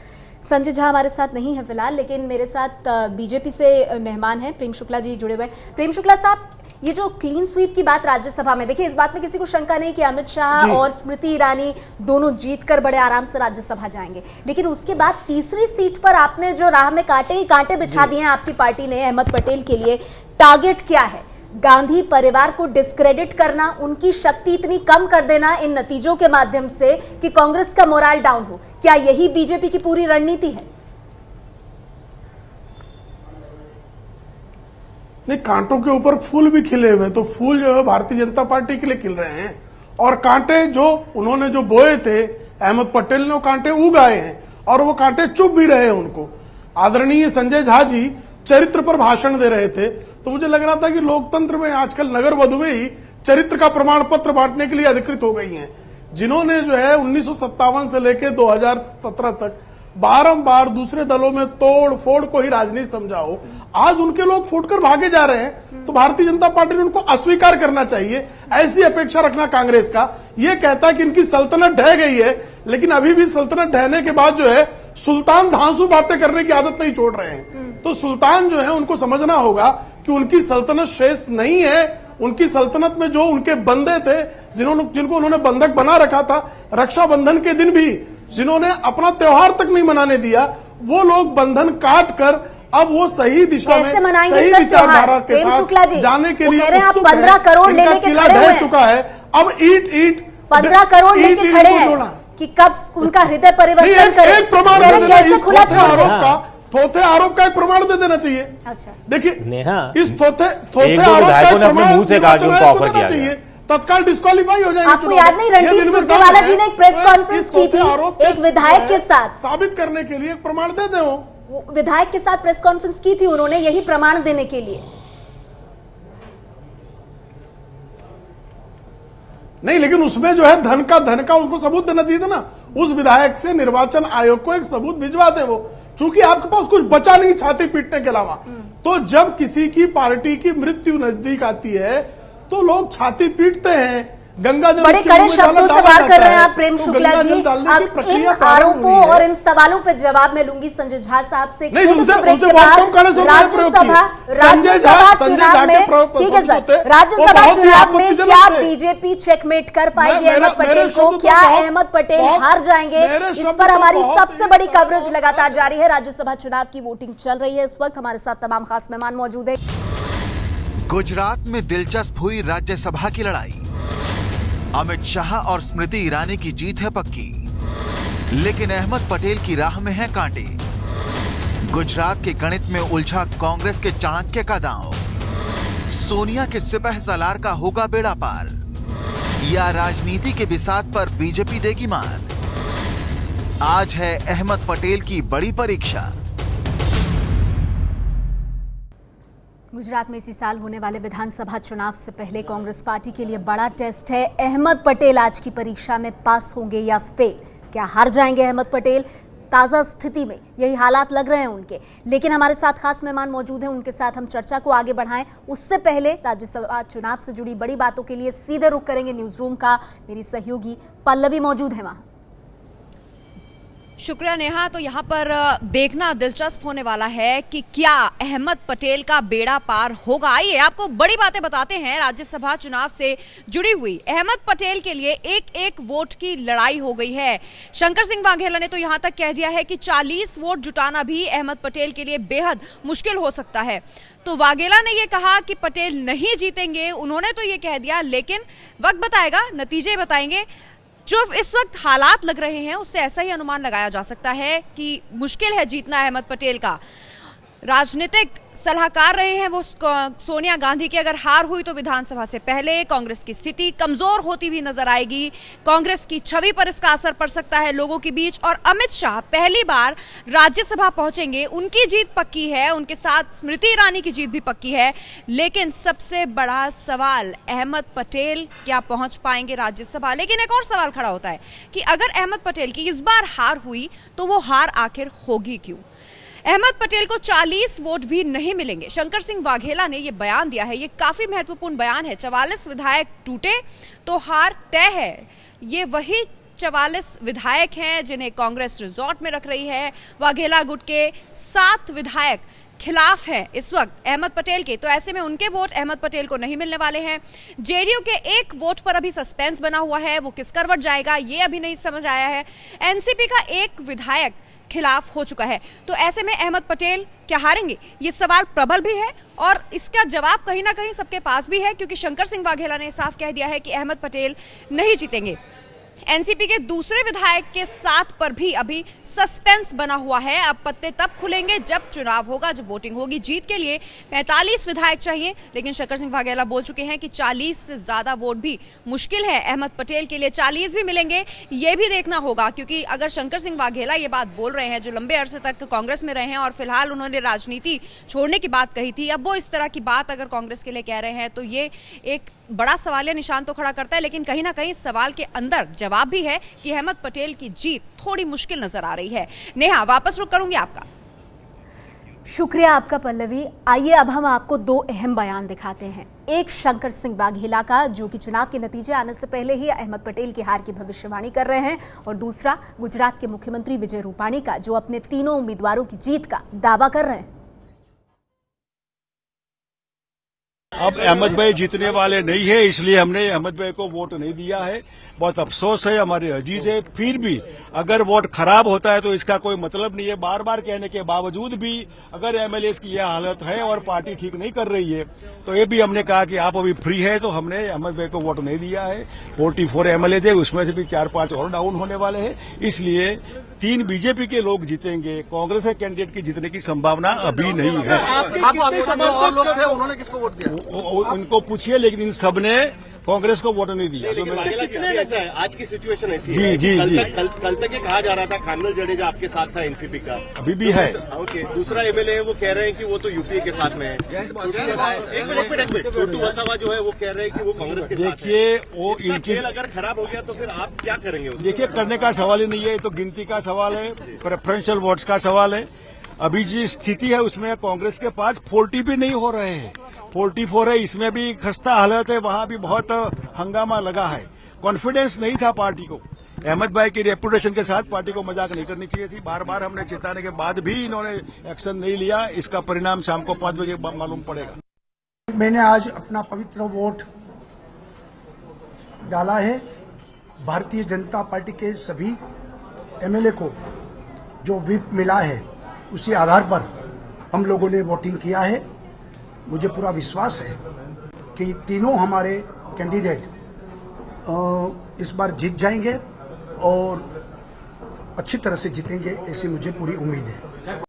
संजय झा हमारे साथ नहीं है फिलहाल, लेकिन मेरे साथ बीजेपी से मेहमान हैं, प्रेम शुक्ला जी जुड़े हुए हैं। प्रेम शुक्ला साहब, ये जो क्लीन स्वीप की बात राज्यसभा में, देखिए इस बात में किसी को शंका नहीं कि अमित शाह और स्मृति ईरानी दोनों जीतकर बड़े आराम से राज्यसभा जाएंगे, लेकिन उसके बाद तीसरी सीट पर आपने जो राह में कांटे ही कांटे बिछा दिए हैं आपकी पार्टी ने अहमद पटेल के लिए। टारगेट क्या है? गांधी परिवार को डिस्क्रेडिट करना, उनकी शक्ति इतनी कम कर देना इन नतीजों के माध्यम से कि कांग्रेस का मोराल डाउन हो, क्या यही बीजेपी की पूरी रणनीति है? नहीं, कांटों के ऊपर फूल भी खिले हुए, तो फूल जो है भारतीय जनता पार्टी के लिए खिल रहे हैं, और कांटे जो उन्होंने जो बोए थे अहमद पटेल ने, वो कांटे उग आए हैं और वो कांटे चुभ भी रहे हैं उनको। आदरणीय संजय झा जी चरित्र पर भाषण दे रहे थे, तो मुझे लग रहा था कि लोकतंत्र में आजकल नगर वधुएं ही चरित्र का प्रमाण पत्र बांटने के लिए अधिकृत हो गई हैं। जिन्होंने जो है 1957 से लेकर 2017 तक बारंबार दूसरे दलों में तोड़ फोड़ को ही राजनीति समझा हो, आज उनके लोग फूटकर भागे जा रहे हैं, तो भारतीय जनता पार्टी ने उनको अस्वीकार करना चाहिए। ऐसी अपेक्षा रखना कांग्रेस का, ये कहता है कि इनकी सल्तनत ढह गई है, लेकिन अभी भी सल्तनत ढहने के बाद जो है सुल्तान धांसू बातें करने की आदत नहीं छोड़ रहे हैं। तो सुल्तान जो है उनको समझना होगा कि उनकी सल्तनत शेष नहीं है। उनकी सल्तनत में जो उनके बंदे थे, जिनको उन्होंने बंधक बना रखा था, रक्षाबंधन के दिन भी जिन्होंने अपना त्योहार तक नहीं मनाने दिया, वो लोग बंधन काट कर अब वो सही दिशा में, सही विचारधारा के साथ जाने के लिए आप 15 करोड़ लेने के खड़े हुए हैं। चुका है, अब ईट 15 करोड़ लेके खड़े हैं कि कब उनका हृदय परिवर्तन करें। एक प्रमाण कैसे खुला थोथे आरोप का एक प्रमाण दे देना चाहिए। अच्छा, देखिए इस थोथे आरोप का एक प्रमाण चाहिए, तत्काल डिस्क्वालीफाई हो जाएंगे। आपको याद नहीं, रणदीप सुरजेवाला जी ने एक प्रेस कॉन्फ्रेंस की थी एक विधायक के साथ, साबित करने के लिए एक प्रमाण देते हो। विधायक के साथ प्रेस कॉन्फ्रेंस की थी उन्होंने, यही प्रमाण देने के लिए। नहीं, लेकिन उसमें जो है धन का उनको सबूत देना चाहिए था ना। उस विधायक से निर्वाचन आयोग को एक सबूत भिजवा दे वो, चूंकि आपके पास कुछ बचा नहीं छाती पीटने के अलावा। तो जब किसी की पार्टी की मृत्यु नजदीक आती है तो लोग छाती पीटते हैं। गंगा जल बड़े कड़े शब्दों से बात कर रहे हैं आप प्रेम शुक्ला जी। अब इन आरोपों और इन सवालों पर जवाब मैं लूंगी संजय झा साहब से। राज्यसभा चुनाव में, ठीक है सर, राज्यसभा चुनाव में क्या बीजेपी चेकमेट कर पाएगी अहमद पटेल को? क्या अहमद पटेल हार जाएंगे? इस पर हमारी सबसे बड़ी कवरेज लगातार जारी है। राज्यसभा चुनाव की वोटिंग चल रही है इस वक्त। हमारे साथ तमाम खास मेहमान मौजूद है। गुजरात में दिलचस्प हुई राज्यसभा की लड़ाई। अमित शाह और स्मृति ईरानी की जीत है पक्की, लेकिन अहमद पटेल की राह में है कांटे। गुजरात के गणित में उलझा कांग्रेस के चाणक्य का दांव। सोनिया के सिपह सलार का होगा बेड़ा पार, या राजनीति के बिसात पर बीजेपी देगी मात? आज है अहमद पटेल की बड़ी परीक्षा। गुजरात में इसी साल होने वाले विधानसभा चुनाव से पहले कांग्रेस पार्टी के लिए बड़ा टेस्ट है। अहमद पटेल आज की परीक्षा में पास होंगे या फेल? क्या हार जाएंगे अहमद पटेल? ताजा स्थिति में यही हालात लग रहे हैं उनके। लेकिन हमारे साथ खास मेहमान मौजूद हैं, उनके साथ हम चर्चा को आगे बढ़ाएं। उससे पहले राज्यसभा चुनाव से जुड़ी बड़ी बातों के लिए सीधे रुख करेंगे न्यूज रूम का। मेरी सहयोगी पल्लवी मौजूद है वहां। शुक्रिया नेहा। तो यहाँ पर देखना दिलचस्प होने वाला है कि क्या अहमद पटेल का बेड़ा पार होगा। आइए आपको बड़ी बातें बताते हैं राज्यसभा चुनाव से जुड़ी हुई। अहमद पटेल के लिए एक एक वोट की लड़ाई हो गई है। शंकर सिंह वाघेला ने तो यहाँ तक कह दिया है कि 40 वोट जुटाना भी अहमद पटेल के लिए बेहद मुश्किल हो सकता है। तो वाघेला ने यह कहा कि पटेल नहीं जीतेंगे, उन्होंने तो ये कह दिया, लेकिन वक्त बताएगा, नतीजे बताएंगे। जो इस वक्त हालात लग रहे हैं उससे ऐसा ही अनुमान लगाया जा सकता है कि मुश्किल है जीतना अहमद पटेल का। राजनीतिक सलाहकार रहे हैं वो सोनिया गांधी की। अगर हार हुई तो विधानसभा से पहले कांग्रेस की स्थिति कमजोर होती हुई नजर आएगी। कांग्रेस की छवि पर इसका असर पड़ सकता है लोगों के बीच। और अमित शाह पहली बार राज्यसभा पहुंचेंगे, उनकी जीत पक्की है, उनके साथ स्मृति ईरानी की जीत भी पक्की है। लेकिन सबसे बड़ा सवाल, अहमद पटेल क्या पहुंच पाएंगे राज्यसभा। लेकिन एक और सवाल खड़ा होता है कि अगर अहमद पटेल की इस बार हार हुई तो वो हार आखिर होगी क्यों। अहमद पटेल को 40 वोट भी नहीं मिलेंगे। शंकर सिंह वाघेला ने यह बयान दिया है, ये काफी महत्वपूर्ण बयान है। 44 विधायक टूटे तो हार तय है। ये वही 44 विधायक हैं जिन्हें कांग्रेस रिजॉर्ट में रख रही है। वाघेला गुट के 7 विधायक खिलाफ है इस वक्त अहमद पटेल के। तो ऐसे में उनके वोट अहमद पटेल को नहीं मिलने वाले हैं। जेडीयू के एक वोट पर अभी सस्पेंस बना हुआ है, वो किस करवट जाएगा ये अभी नहीं समझ आया है। एनसीपी का एक विधायक खिलाफ हो चुका है। तो ऐसे में अहमद पटेल क्या हारेंगे, ये सवाल प्रबल भी है और इसका जवाब कहीं ना कहीं सबके पास भी है, क्योंकि शंकर सिंह वाघेला ने साफ कह दिया है कि अहमद पटेल नहीं जीतेंगे। एनसीपी के दूसरे विधायक के 7 पर भी अभी सस्पेंस बना हुआ है। अब पत्ते तब खुलेंगे जब चुनाव होगा, जब वोटिंग होगी। जीत के लिए 45 विधायक चाहिए, लेकिन शंकर सिंह वाघेला बोल चुके हैं कि 40 से ज्यादा वोट भी मुश्किल है अहमद पटेल के लिए। 40 भी मिलेंगे ये भी देखना होगा, क्योंकि अगर शंकर सिंह वाघेला ये बात बोल रहे हैं, जो लंबे अरसे तक कांग्रेस में रहे हैं और फिलहाल उन्होंने राजनीति छोड़ने की बात कही थी, अब वो इस तरह की बात अगर कांग्रेस के लिए कह रहे हैं तो ये एक बड़ा सवालिया निशान तो खड़ा करता है। लेकिन कहीं ना कहीं सवाल के अंदर जवाब भी है कि अहमद पटेल की जीत थोड़ी मुश्किल नजर आ रही है। नेहा, वापस रुक करूंगी आपका। शुक्रिया आपका पल्लवी। आइए अब हम आपको 2 अहम बयान दिखाते हैं। एक शंकर सिंह वाघेला का, जो कि चुनाव के नतीजे आने से पहले ही अहमद पटेल की हार की भविष्यवाणी कर रहे हैं, और दूसरा गुजरात के मुख्यमंत्री विजय रूपाणी का, जो अपने तीनों उम्मीदवारों की जीत का दावा कर रहे हैं। अब अहमद भाई जीतने वाले नहीं है, इसलिए हमने अहमद भाई को वोट नहीं दिया है। बहुत अफसोस है, हमारे अजीज है। फिर भी अगर वोट खराब होता है तो इसका कोई मतलब नहीं है। बार बार कहने के बावजूद भी अगर एमएलए की यह हालत है और पार्टी ठीक नहीं कर रही है, तो ये भी हमने कहा कि आप अभी फ्री है, तो हमने अहमद भाई को वोट नहीं दिया है। 44 एमएलए थे, उसमें से भी 4-5 और डाउन होने वाले हैं, इसलिए 3 बीजेपी के लोग जीतेंगे। कांग्रेस के कैंडिडेट की जीतने की संभावना अभी नहीं है। और लोग थे, उन्होंने किसको वोट दिया? उनको पूछिए, लेकिन इन सब ने कांग्रेस को वोट नहीं दिया। लेकिन वाघेला जी, अभी ऐसा है, आज की सिचुएशन ऐसी जी, है। जी, जी। कल तक ये कहा जा रहा था खानवेल जडेजा आपके साथ था एनसीपी का, अभी भी है। ओके, दूसरा एमएलए वो कह रहे हैं कि वो तो यूपीए के साथ में है। एक मिनट, छोटू वसावा जो है वो कह रहे हैं कि वो कांग्रेस के साथ है। देखिए, वो इनके अगर खराब हो गया तो फिर आप क्या करेंगे? देखिए, करने का सवाल ही नहीं है, तो गिनती का सवाल है, प्रेफरेंशियल वोट्स का सवाल है। अभी जी स्थिति है उसमें कांग्रेस के पास 40 भी नहीं हो रहे हैं, 44 है, इसमें भी खस्ता हालत है, वहां भी बहुत हंगामा लगा है। कॉन्फिडेंस नहीं था पार्टी को। अहमद भाई की रेपुटेशन के साथ पार्टी को मजाक नहीं करनी चाहिए थी। बार बार हमने चेताने के बाद भी इन्होंने एक्शन नहीं लिया। इसका परिणाम शाम को 5 बजे मालूम पड़ेगा। मैंने आज अपना पवित्र वोट डाला है। भारतीय जनता पार्टी के सभी एमएलए को जो व्हिप मिला है, उसी आधार पर हम लोगों ने वोटिंग किया है। मुझे पूरा विश्वास है कि तीनों हमारे कैंडिडेट इस बार जीत जाएंगे और अच्छी तरह से जीतेंगे, ऐसी मुझे पूरी उम्मीद है।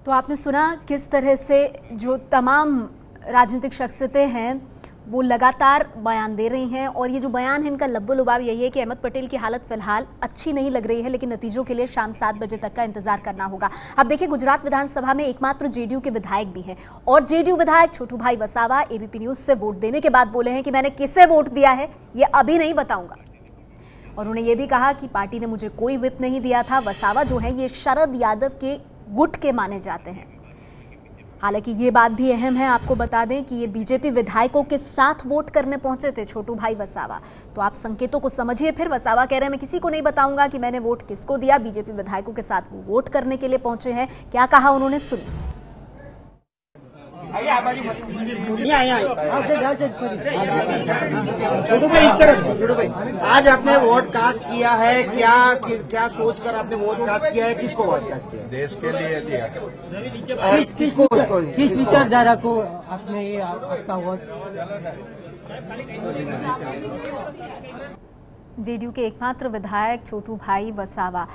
तो आपने सुना किस तरह से जो तमाम राजनीतिक शख्सियतें हैं वो लगातार बयान दे रही हैं, और ये जो बयान है इनका लब्बो-लुबाब यही है कि अहमद पटेल की हालत फिलहाल अच्छी नहीं लग रही है, लेकिन नतीजों के लिए शाम 7 बजे तक का इंतजार करना होगा। अब देखिए, गुजरात विधानसभा में एकमात्र जेडीयू के विधायक भी हैं, और जेडीयू विधायक छोटू भाई वसावा एबीपी न्यूज से वोट देने के बाद बोले हैं कि मैंने किसे वोट दिया है ये अभी नहीं बताऊंगा। और उन्होंने ये भी कहा कि पार्टी ने मुझे कोई व्हिप नहीं दिया था। वसावा जो है ये शरद यादव के गुट के माने जाते हैं। हालांकि ये बात भी अहम है, आपको बता दें कि ये बीजेपी विधायकों के साथ वोट करने पहुंचे थे छोटू भाई वसावा। तो आप संकेतों को समझिए। फिर वसावा कह रहे हैं मैं किसी को नहीं बताऊंगा कि मैंने वोट किसको दिया। बीजेपी विधायकों के साथ वो वोट करने के लिए पहुंचे हैं। क्या कहा उन्होंने, सुनिए। छोटू भाई, इस तरफ छोटू भाई, आज आपने वोट कास्ट किया है, क्या सोचकर आपने वोट कास्ट किया है? किसको वोट कास्ट किया? देश के लिए दिया। किस विचारधारा को आपने ये आपका वोट? जेडीयू के एकमात्र विधायक छोटू भाई वसावा।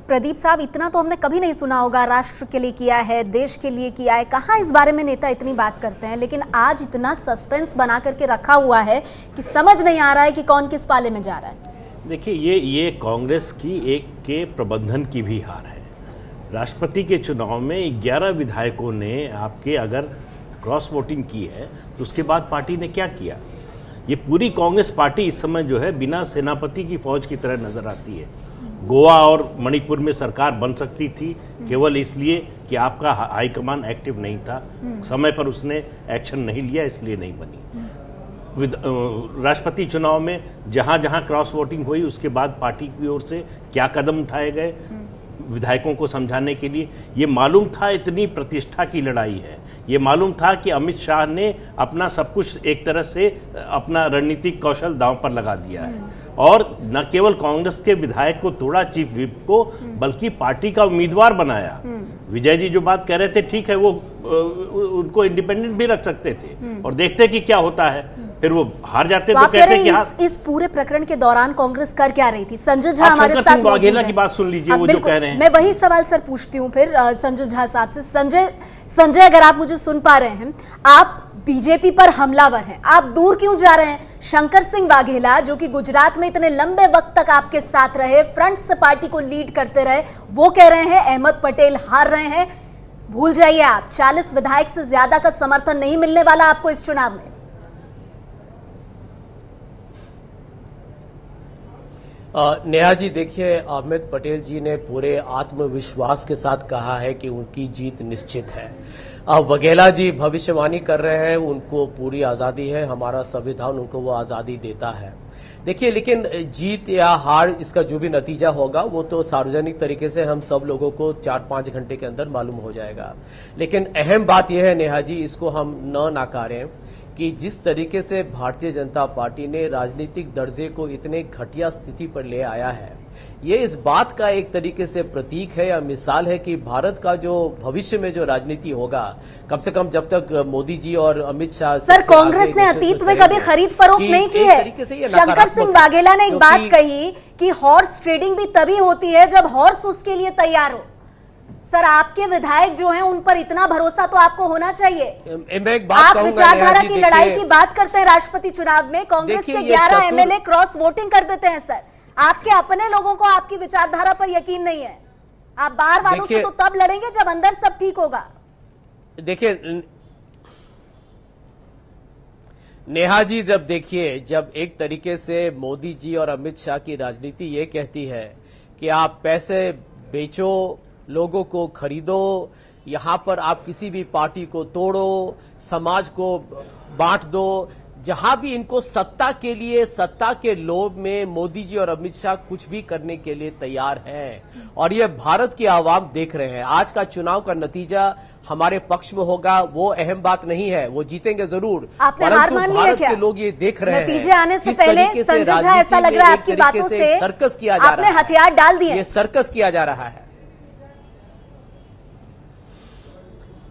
प्रदीप साहब, इतना तो हमने कभी नहीं सुना होगा, राष्ट्र के लिए किया है, देश के लिए किया है। कहाँ इस बारे में नेता इतनी बात करते हैं, लेकिन आज इतना सस्पेंस बना करके रखा हुआ है कि समझ नहीं आ रहा है कि कौन किस पाले में जा रहा है। देखिए, ये कांग्रेस की एक के प्रबंधन की भी हार है। राष्ट्रपति के चुनाव में 11 विधायकों ने आपके अगर क्रॉस वोटिंग की है तो उसके बाद पार्टी ने क्या किया? ये पूरी कांग्रेस पार्टी इस समय जो है बिना सेनापति की फौज की तरह नजर आती है। गोवा और मणिपुर में सरकार बन सकती थी केवल इसलिए कि आपका हाईकमान एक्टिव नहीं था, समय पर उसने एक्शन नहीं लिया, इसलिए नहीं बनी। राष्ट्रपति चुनाव में जहां जहां क्रॉस वोटिंग हुई उसके बाद पार्टी की ओर से क्या कदम उठाए गए विधायकों को समझाने के लिए, ये मालूम था इतनी प्रतिष्ठा की लड़ाई है। ये मालूम था कि अमित शाह ने अपना सब कुछ एक तरह से अपना रणनीतिक कौशल दांव पर लगा दिया है और न केवल कांग्रेस के विधायक को तोड़ा, चीफ व्हिप को, बल्कि पार्टी का उम्मीदवार बनाया। विजय जी जो बात कह रहे थे ठीक है, वो उनको इंडिपेंडेंट भी रख सकते थे और देखते कि क्या होता है, फिर वो हार जाते तो कहते कि इस पूरे प्रकरण के दौरान कांग्रेस कर क्या रही थी? संजय झा हमारे साथ वाघेला की बात सुन लीजिए, वो जो कह रहे हैं। मैं वही सवाल सर पूछती हूँ फिर संजय झा साहब से। संजय, अगर आप मुझे सुन पा रहे हैं, आप बीजेपी पर हमलावर हैं, आप दूर क्यों जा रहे हैं? शंकर सिंह वाघेला जो कि गुजरात में इतने लंबे वक्त तक आपके साथ रहे, फ्रंट से पार्टी को लीड करते रहे, वो कह रहे हैं अहमद पटेल हार रहे हैं। भूल जाइए आप, 40 विधायक से ज्यादा का समर्थन नहीं मिलने वाला आपको इस चुनाव में। नेहा जी, देखिए, अहमद पटेल जी ने पूरे आत्मविश्वास के साथ कहा है कि उनकी जीत निश्चित है। वघेला जी भविष्यवाणी कर रहे हैं, उनको पूरी आजादी है, हमारा संविधान उनको वो आजादी देता है। देखिए, लेकिन जीत या हार, इसका जो भी नतीजा होगा वो तो सार्वजनिक तरीके से हम सब लोगों को 4-5 घंटे के अंदर मालूम हो जाएगा। लेकिन अहम बात यह है नेहा जी, इसको हम न नाकारें कि जिस तरीके से भारतीय जनता पार्टी ने राजनीतिक दर्जे को इतने घटिया स्थिति पर ले आया है, ये इस बात का एक तरीके से प्रतीक है या मिसाल है कि भारत का जो भविष्य में जो राजनीति होगा, कम से कम जब तक मोदी जी और अमित शाह। सर, कांग्रेस ने अतीत में कभी खरीद फरोख्त नहीं की है। शंकर सिंह वाघेला ने एक बात कही कि हॉर्स ट्रेडिंग भी तभी होती है जब हॉर्स उसके लिए तैयार हो। सर, आपके विधायक जो हैं उन पर इतना भरोसा तो आपको होना चाहिए। आप विचारधारा की लड़ाई की बात करते हैं राष्ट्रपति चुनाव में, कांग्रेस के 11 एमएलए क्रॉस वोटिंग कर देते हैं। सर, आपके अपने लोगों को आपकी विचारधारा पर यकीन नहीं है। आप बाहर वालों से तो तब लड़ेंगे जब अंदर सब ठीक होगा। देखिए नेहा जी, जब देखिए, जब एक तरीके से मोदी जी और अमित शाह की राजनीति ये कहती है कि आप पैसे बेचो, लोगों को खरीदो, यहां पर आप किसी भी पार्टी को तोड़ो, समाज को बांट दो, जहां भी इनको सत्ता के लिए, सत्ता के लोभ में मोदी जी और अमित शाह कुछ भी करने के लिए तैयार हैं और ये भारत की आवाम देख रहे हैं। आज का चुनाव का नतीजा हमारे पक्ष में होगा, वो अहम बात नहीं है, वो जीतेंगे जरूर। आपने हार मान लिया क्या? के लोग ये देख रहे हैं नतीजे आने से पहले। संजय झा, ऐसा लग रहा है आपकी बातों से सर्कस किया जा रहा है, आपने हथियार डाल दिए। ये सर्कस किया जा रहा है।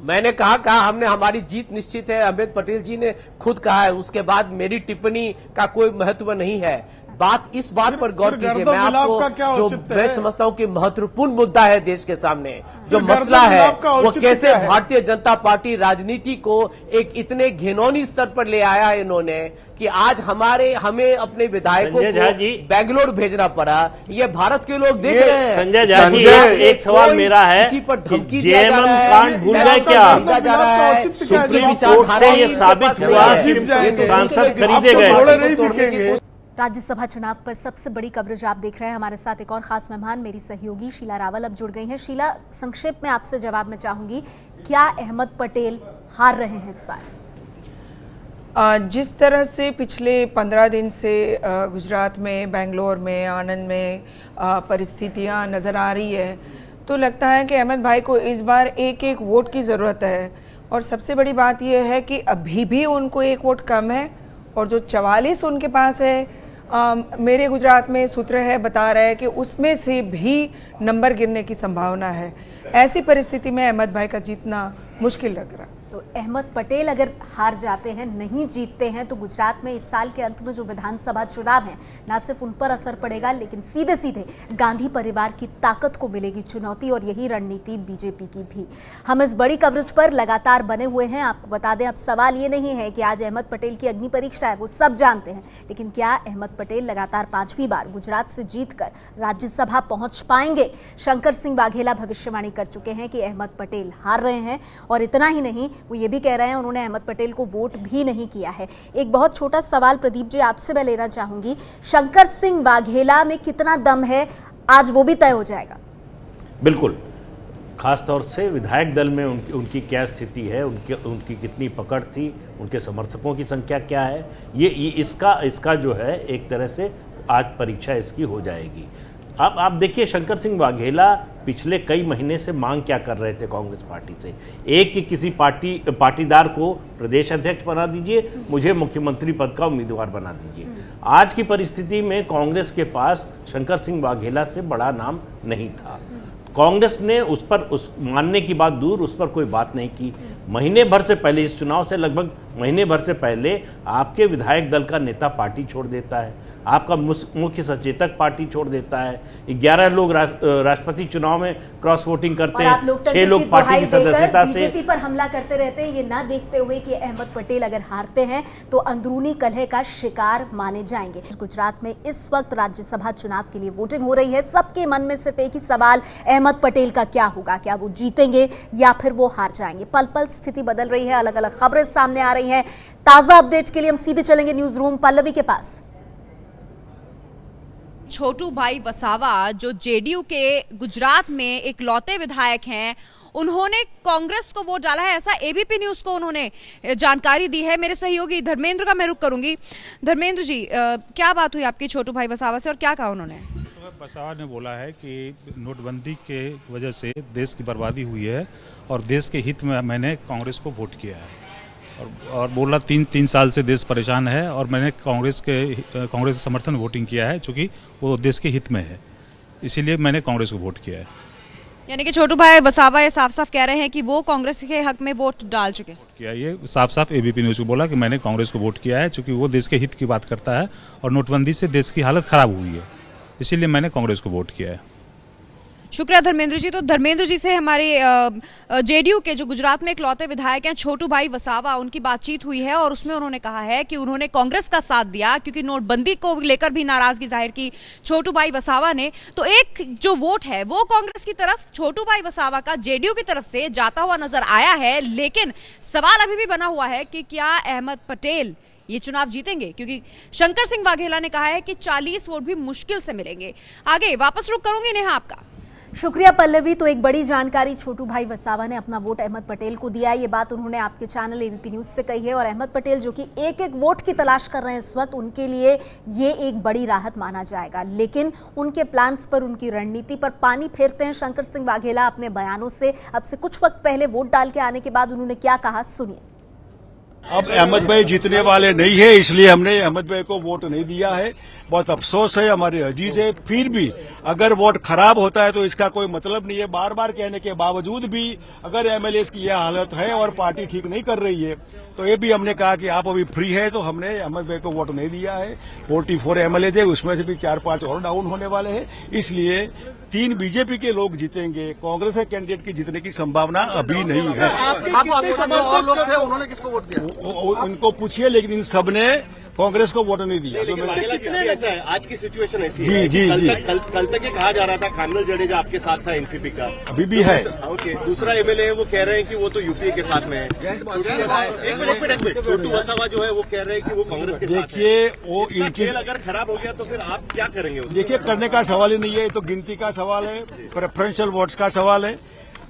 मैंने कहा हमने, हमारी जीत निश्चित है, अहमद पटेल जी ने खुद कहा है, उसके बाद मेरी टिप्पणी का कोई महत्व नहीं है। बात इस बात पर गौर कीजिए, मैं आपको जो मैं समझता हूं कि महत्वपूर्ण मुद्दा है देश के सामने, जो मसला है वो कैसे भारतीय जनता पार्टी राजनीति को एक इतने घिनौनी स्तर पर ले आया है इन्होंने कि आज हमें अपने विधायकों को बेंगलोर भेजना पड़ा। ये भारत के लोग देख रहे हैं। संजय झा जी, एक सवाल मेरा है, इसी पर धमकी जेएमएम कांड भूल गए क्या? जा रहा है, सुप्रीम कोर्ट से ये साबित हुआ कि सांसद खरीदे गए। राज्यसभा चुनाव पर सबसे बड़ी कवरेज आप देख रहे हैं। हमारे साथ एक और खास मेहमान मेरी सहयोगी शीला रावल अब जुड़ गई हैं। शीला, संक्षेप में आपसे जवाब मैं चाहूंगी, क्या अहमद पटेल हार रहे हैं इस बार? जिस तरह से पिछले 15 दिन से गुजरात में, बेंगलोर में, आनंद में परिस्थितियां नज़र आ रही है, तो लगता है कि अहमद भाई को इस बार एक एक वोट की ज़रूरत है। और सबसे बड़ी बात यह है कि अभी भी उनको एक वोट कम है और जो 44 उनके पास है, मेरे गुजरात में सूत्र है बता रहा है कि उसमें से भी नंबर गिरने की संभावना है। ऐसी परिस्थिति में अहमद भाई का जीतना मुश्किल लग रहा है। तो अहमद पटेल अगर हार जाते हैं, नहीं जीतते हैं, तो गुजरात में इस साल के अंत में जो विधानसभा चुनाव हैं, ना सिर्फ उन पर असर पड़ेगा, लेकिन सीधे सीधे गांधी परिवार की ताकत को मिलेगी चुनौती। और यही रणनीति बीजेपी की भी। हम इस बड़ी कवरेज पर लगातार बने हुए हैं। आपको बता दें, अब सवाल ये नहीं है कि आज अहमद पटेल की अग्नि परीक्षा है, वो सब जानते हैं, लेकिन क्या अहमद पटेल लगातार 5वीं बार गुजरात से जीतकर राज्यसभा पहुंच पाएंगे? शंकर सिंह वाघेला भविष्यवाणी कर चुके हैं कि अहमद पटेल हार रहे हैं। और इतना ही नहीं, वो ये भी कह रहे हैं उन्होंने अहमद पटेल को वोट भी नहीं किया है। एक बहुत छोटा सवाल प्रदीप जी आपसे मैं लेना चाहूंगी, शंकर सिंह वाघेला में कितना दम है, आज वो भी तय हो जाएगा? बिल्कुल, खासतौर से विधायक दल में उनकी क्या स्थिति है, उनकी कितनी पकड़ थी, उनके समर्थकों की संख्या क्या है, ये इसका जो है एक तरह से आज परीक्षा इसकी हो जाएगी। अब आप देखिए, शंकर सिंह वाघेला पिछले कई महीने से मांग क्या कर रहे थे कांग्रेस पार्टी से, एक कि किसी पाटीदार को प्रदेश अध्यक्ष बना दीजिए, मुझे मुख्यमंत्री पद का उम्मीदवार बना दीजिए। आज की परिस्थिति में कांग्रेस के पास शंकर सिंह वाघेला से बड़ा नाम नहीं था। कांग्रेस ने उस मानने की बात दूर, उस पर कोई बात नहीं की। महीने भर से पहले, इस चुनाव से लगभग महीने भर से पहले आपके विधायक दल का नेता पार्टी छोड़ देता है, आपका मुख्य सचेतक पार्टी छोड़ देता है, 11 लोग राष्ट्रपति चुनाव में क्रॉस वोटिंग करते हैं, 6 लोग पार्टी की सदस्यता से बीजेपी पर हमला करते रहते हैं, ये ना देखते हुए कि अहमद पटेल अगर हारते हैं तो अंदरूनी कलह का शिकार माने जाएंगे। गुजरात में इस वक्त राज्यसभा चुनाव के लिए वोटिंग हो रही है। सबके मन में सिर्फ एक ही सवाल, अहमद पटेल का क्या होगा? क्या वो जीतेंगे या फिर वो हार जाएंगे? पल पल स्थिति बदल रही है, अलग अलग खबरें सामने आ रही हैं। ताजा अपडेट के लिए हम सीधे चलेंगे न्यूज रूम पल्लवी के पास। छोटू भाई वसावा, जो जेडीयू के गुजरात में एक लौते विधायक हैं, उन्होंने कांग्रेस को वोट डाला है, ऐसा एबीपी न्यूज को उन्होंने जानकारी दी है। मेरे सहयोगी धर्मेंद्र का मैं रुख करूंगी। धर्मेंद्र जी, क्या बात हुई आपकी छोटू भाई वसावा से और क्या कहा उन्होंने? वसावा ने बोला है कि नोटबंदी के वजह से देश की बर्बादी हुई है और देश के हित में मैंने कांग्रेस को वोट किया है। और बोला 3 साल से देश परेशान है और मैंने कांग्रेस के समर्थन वोटिंग किया है, चूंकि वो देश के हित में है, इसीलिए मैंने कांग्रेस को वोट किया है। यानी कि छोटू भाई वसावा ये साफ साफ कह रहे हैं कि वो कांग्रेस के हक में वोट डाल चुके हैं। ये साफ साफ एबीपी न्यूज को बोला कि मैंने कांग्रेस को वोट किया है, चूंकि वो देश के हित की बात करता है और नोटबंदी से देश की हालत खराब हुई है, इसीलिए मैंने कांग्रेस को वोट किया है। शुक्रिया धर्मेंद्र जी। तो धर्मेंद्र जी से हमारे जेडीयू के जो गुजरात में इकलौते विधायक हैं छोटू भाई वसावा, उनकी बातचीत हुई है और उसमें उन्होंने कहा है कि उन्होंने कांग्रेस का साथ दिया, क्योंकि नोटबंदी को लेकर भी नाराजगी जाहिर की छोटू भाई वसावा ने। तो एक जो वोट है वो कांग्रेस की तरफ, छोटू भाई वसावा का जेडीयू की तरफ से जाता हुआ नजर आया है। लेकिन सवाल अभी भी बना हुआ है कि क्या अहमद पटेल ये चुनाव जीतेंगे, क्योंकि शंकर सिंह वाघेला ने कहा है कि 40 वोट भी मुश्किल से मिलेंगे। आगे वापस रुख करूंगी नेहा आपका। शुक्रिया पल्लवी। तो एक बड़ी जानकारी, छोटू भाई वसावा ने अपना वोट अहमद पटेल को दिया है। ये बात उन्होंने आपके चैनल एबीपी न्यूज से कही है। और अहमद पटेल जो कि एक एक वोट की तलाश कर रहे हैं इस वक्त, उनके लिए ये एक बड़ी राहत माना जाएगा। लेकिन उनके प्लान्स पर, उनकी रणनीति पर पानी फेरते हैं शंकर सिंह वाघेला अपने बयानों से। अब से कुछ वक्त पहले वोट डाल के आने के बाद उन्होंने क्या कहा, सुनिए। अब अहमद भाई जीतने वाले नहीं है, इसलिए हमने अहमद भाई को वोट नहीं दिया है। बहुत अफसोस है, हमारे अजीज है। फिर भी अगर वोट खराब होता है तो इसका कोई मतलब नहीं है। बार बार कहने के बावजूद भी अगर एमएलए की यह हालत है और पार्टी ठीक नहीं कर रही है, तो ये भी हमने कहा कि आप अभी फ्री है, तो हमने अहमद भाई को वोट नहीं दिया है। 44 एमएलए थे, उसमें से भी 4-5 और डाउन होने वाले हैं, इसलिए 3 बीजेपी के लोग जीतेंगे। कांग्रेस के कैंडिडेट की जीतने की संभावना अभी नहीं है। और लोग थे, उन्होंने किसको वोट दिया? उनको पूछिए, लेकिन इन सब ने कांग्रेस को वोट नहीं दिया। लेकिन वाघेला जी, अभी ऐसा है, आज की सिचुएशन ऐसी जी, है जी, जी। कल तक ये कहा जा रहा था खानवेल जडेजा आपके साथ था एनसीपी का, अभी भी है। ओके, दूसरा एमएलए है वो कह रहे हैं कि वो तो यूपीए के साथ में है। एक मिनट छोटू वसावा जो है वो कह रहे हैं कि वो कांग्रेस के साथ है। देखिए वो इनका इनकी खेल अगर खराब हो गया तो फिर आप क्या करेंगे उसमें? देखिए करने का सवाल ही नहीं है, ये तो गिनती का सवाल है, प्रेफरेंशियल वोट्स का सवाल है।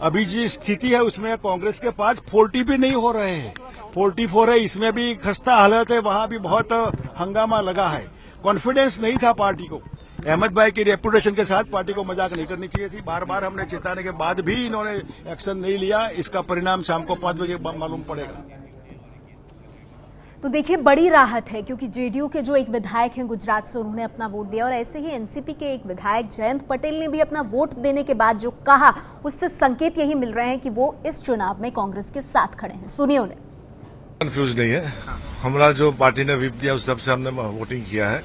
अभी जी स्थिति है उसमें कांग्रेस के पास 40 भी नहीं हो रहे हैं, 44 है, इसमें भी खस्ता हालत है, वहां भी बहुत हंगामा लगा है। कॉन्फिडेंस नहीं था पार्टी को। अहमद भाई की रेपुटेशन के साथ पार्टी को मजाक नहीं करनी चाहिए थी। बार बार हमने चेताने के बाद भी इन्होंने एक्शन नहीं लिया। इसका परिणाम शाम को 5 बजे मालूम पड़ेगा। तो देखिए बड़ी राहत है क्योंकि जेडीयू के जो एक विधायक हैं गुजरात से, उन्होंने अपना वोट दिया और ऐसे ही एनसीपी के एक विधायक जयंत पटेल ने भी अपना वोट देने के बाद जो कहा, उससे संकेत यही मिल रहे हैं कि वो इस चुनाव में कांग्रेस के साथ खड़े हैं। सुनिए उन्हें। कंफ्यूज नहीं है, हमारा जो पार्टी ने व्हिप दिया उस सब से हमने वोटिंग किया है।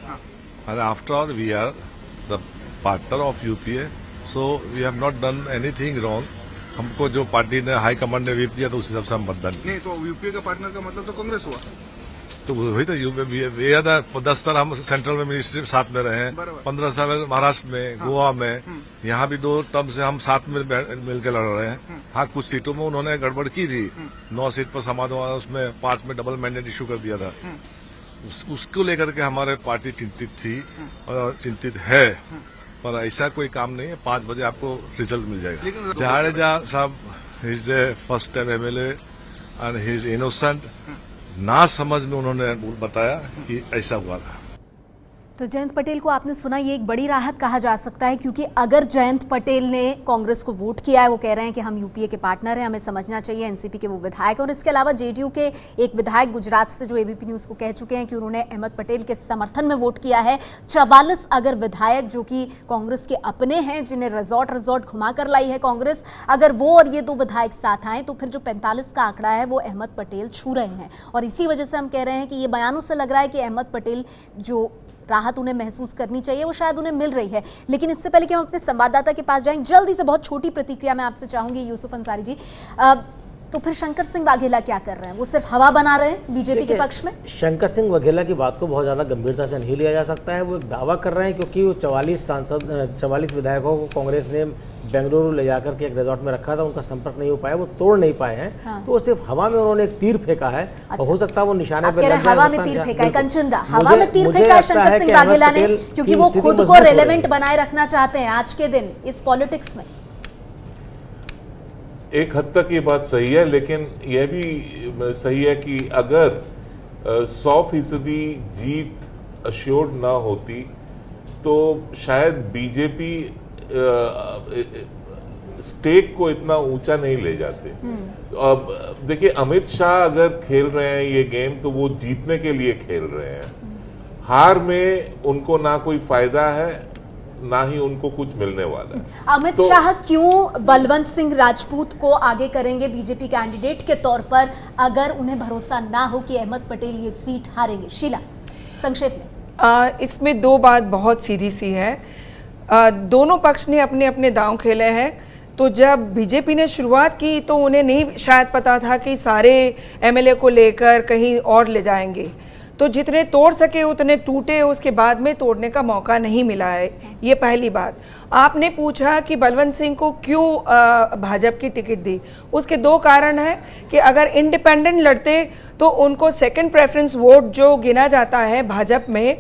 And after all we are the partner of UPA, so we have not done anything wrong. हमको जो पार्टी ने हाई कमांड ने व्हिप दिया तो उस हिसाब से हम मतदान किए। नहीं तो यूपीए का पार्टनर का मतलब तो कांग्रेस हुआ। तो वही तो 10 साल हम सेंट्रल में मिनिस्ट्री साथ में रहे हैं, 15 साल महाराष्ट्र में, गोवा में, यहाँ भी 2 टर्म से हम साथ में मिलकर लड़ रहे हैं। हाँ, कुछ सीटों में उन्होंने गड़बड़ की थी, 9 सीट पर समाधान, उसमें 5 में डबल मैंडेट इशू कर दिया था। उसको लेकर के हमारे पार्टी चिंतित थी और चिंतित है, पर ऐसा कोई काम नहीं है। 5 बजे आपको रिजल्ट मिल जाएगा। जडेजा साहब is a first time MLA and he is innocent. ना समझ में उन्होंने बताया कि ऐसा हुआ था। तो जयंत पटेल को आपने सुना, ये एक बड़ी राहत कहा जा सकता है क्योंकि अगर जयंत पटेल ने कांग्रेस को वोट किया है, वो कह रहे हैं कि हम यूपीए के पार्टनर हैं, हमें समझना चाहिए, एनसीपी के वो विधायक। और इसके अलावा जेडीयू के एक विधायक गुजरात से जो एबीपी न्यूज को कह चुके हैं कि उन्होंने अहमद पटेल के समर्थन में वोट किया है। 44 अगर विधायक जो कि कांग्रेस के अपने हैं, जिन्हें रिजॉर्ट घुमाकर लाई है कांग्रेस, अगर वो और ये 2 विधायक साथ आए तो फिर जो 45 का आंकड़ा है वो अहमद पटेल छू रहे हैं। और इसी वजह से हम कह रहे हैं कि ये बयानों से लग रहा है कि अहमद पटेल जो राहत उन्हें महसूस करनी चाहिए वो शायद उन्हें मिल रही है। लेकिन इससे पहले कि हम अपने संवाददाता के पास जाएं, जल्दी से बहुत छोटी प्रतिक्रिया मैं आपसे चाहूंगी यूसुफ अंसारी जी। तो फिर शंकर सिंह वाघेला क्या कर रहे हैं? वो सिर्फ हवा बना रहे हैं बीजेपी के पक्ष में? शंकर सिंह वाघेला की बात को बहुत ज्यादा गंभीरता से नहीं लिया जा सकता है। वो एक दावा कर रहे हैं क्योंकि वो 44 विधायकों को कांग्रेस ने बेंगलुरु ले जाकर के एक रिजॉर्ट में रखा था, उनका संपर्क नहीं हो पाया, वो तोड़ नहीं पाए हैं। हाँ। तो वो सिर्फ हवा में उन्होंने एक तीर फेंका है। अच्छा। और हो सकता है वो निशाने पे लग जाए। हवा में तीर फेंका है कंचुंदा, हवा में तीर फेंका है शंकर सिंह वाघेला ने, क्योंकि वो खुद को रेलेवेंट बनाए रखना चाहते हैं आज के दिन इस पॉलिटिक्स में। एक हद तक ये बात सही है, लेकिन यह भी सही है कि अगर 100% जीत अश्योर्ड ना होती तो शायद बीजेपी स्टेक को इतना ऊंचा नहीं ले जाते। अब देखिए, अमित शाह अगर खेल रहे हैं ये गेम तो वो जीतने के लिए खेल रहे हैं। हार में उनको ना कोई फायदा है, ना ही उनको कुछ मिलने वाला है। अमित शाह क्यों बलवंत सिंह राजपूत को आगे करेंगे बीजेपी कैंडिडेट के तौर पर, अगर उन्हें भरोसा ना हो कि अहमद पटेल ये सीट हारेंगे? शीला, संक्षेप में। इसमें 2 बात बहुत सीधी सी है। दोनों पक्ष ने अपने अपने दांव खेले हैं। तो जब बीजेपी ने शुरुआत की तो उन्हें नहीं शायद पता था कि सारे एमएलए को लेकर कहीं और ले जाएंगे, तो जितने तोड़ सके उतने टूटे, उसके बाद में तोड़ने का मौका नहीं मिला है। ये पहली बात। आपने पूछा कि बलवंत सिंह को क्यों भाजपा की टिकट दी, उसके 2 कारण हैं कि अगर इंडिपेंडेंट लड़ते तो उनको सेकंड प्रेफरेंस वोट जो गिना जाता है भाजपा में,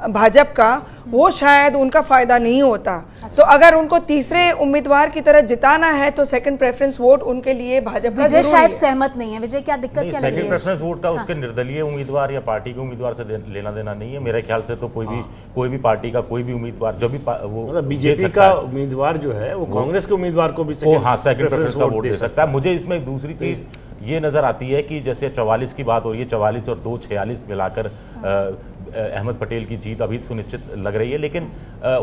भाजपा का, वो शायद उनका फायदा नहीं होता। तो अगर उनको तीसरे उम्मीदवार की तरह जिताना है तो सेकंड प्रेफरेंस वोट उनके लिए भाजपा विजय शायद सहमत नहीं है। विजय, क्या दिक्कत क्या लग रही है? सेकंड प्रेफरेंस वोट का उसके निर्दलीय उम्मीदवार या पार्टी के उम्मीदवार से लेना देना नहीं है मेरे ख्याल से। तो कोई भी पार्टी का कोई भी उम्मीदवार जो भी वो बीजेपी का उम्मीदवार जो है वो कांग्रेस के उम्मीदवार को भी सेकंड प्रेफरेंस का वोट दे सकता है। मुझे इसमें दूसरी चीज ये नजर आती है कि जैसे 44 की बात हो रही है, 44 और 2 46 मिलाकर अहमद पटेल की जीत अभी सुनिश्चित लग रही है, लेकिन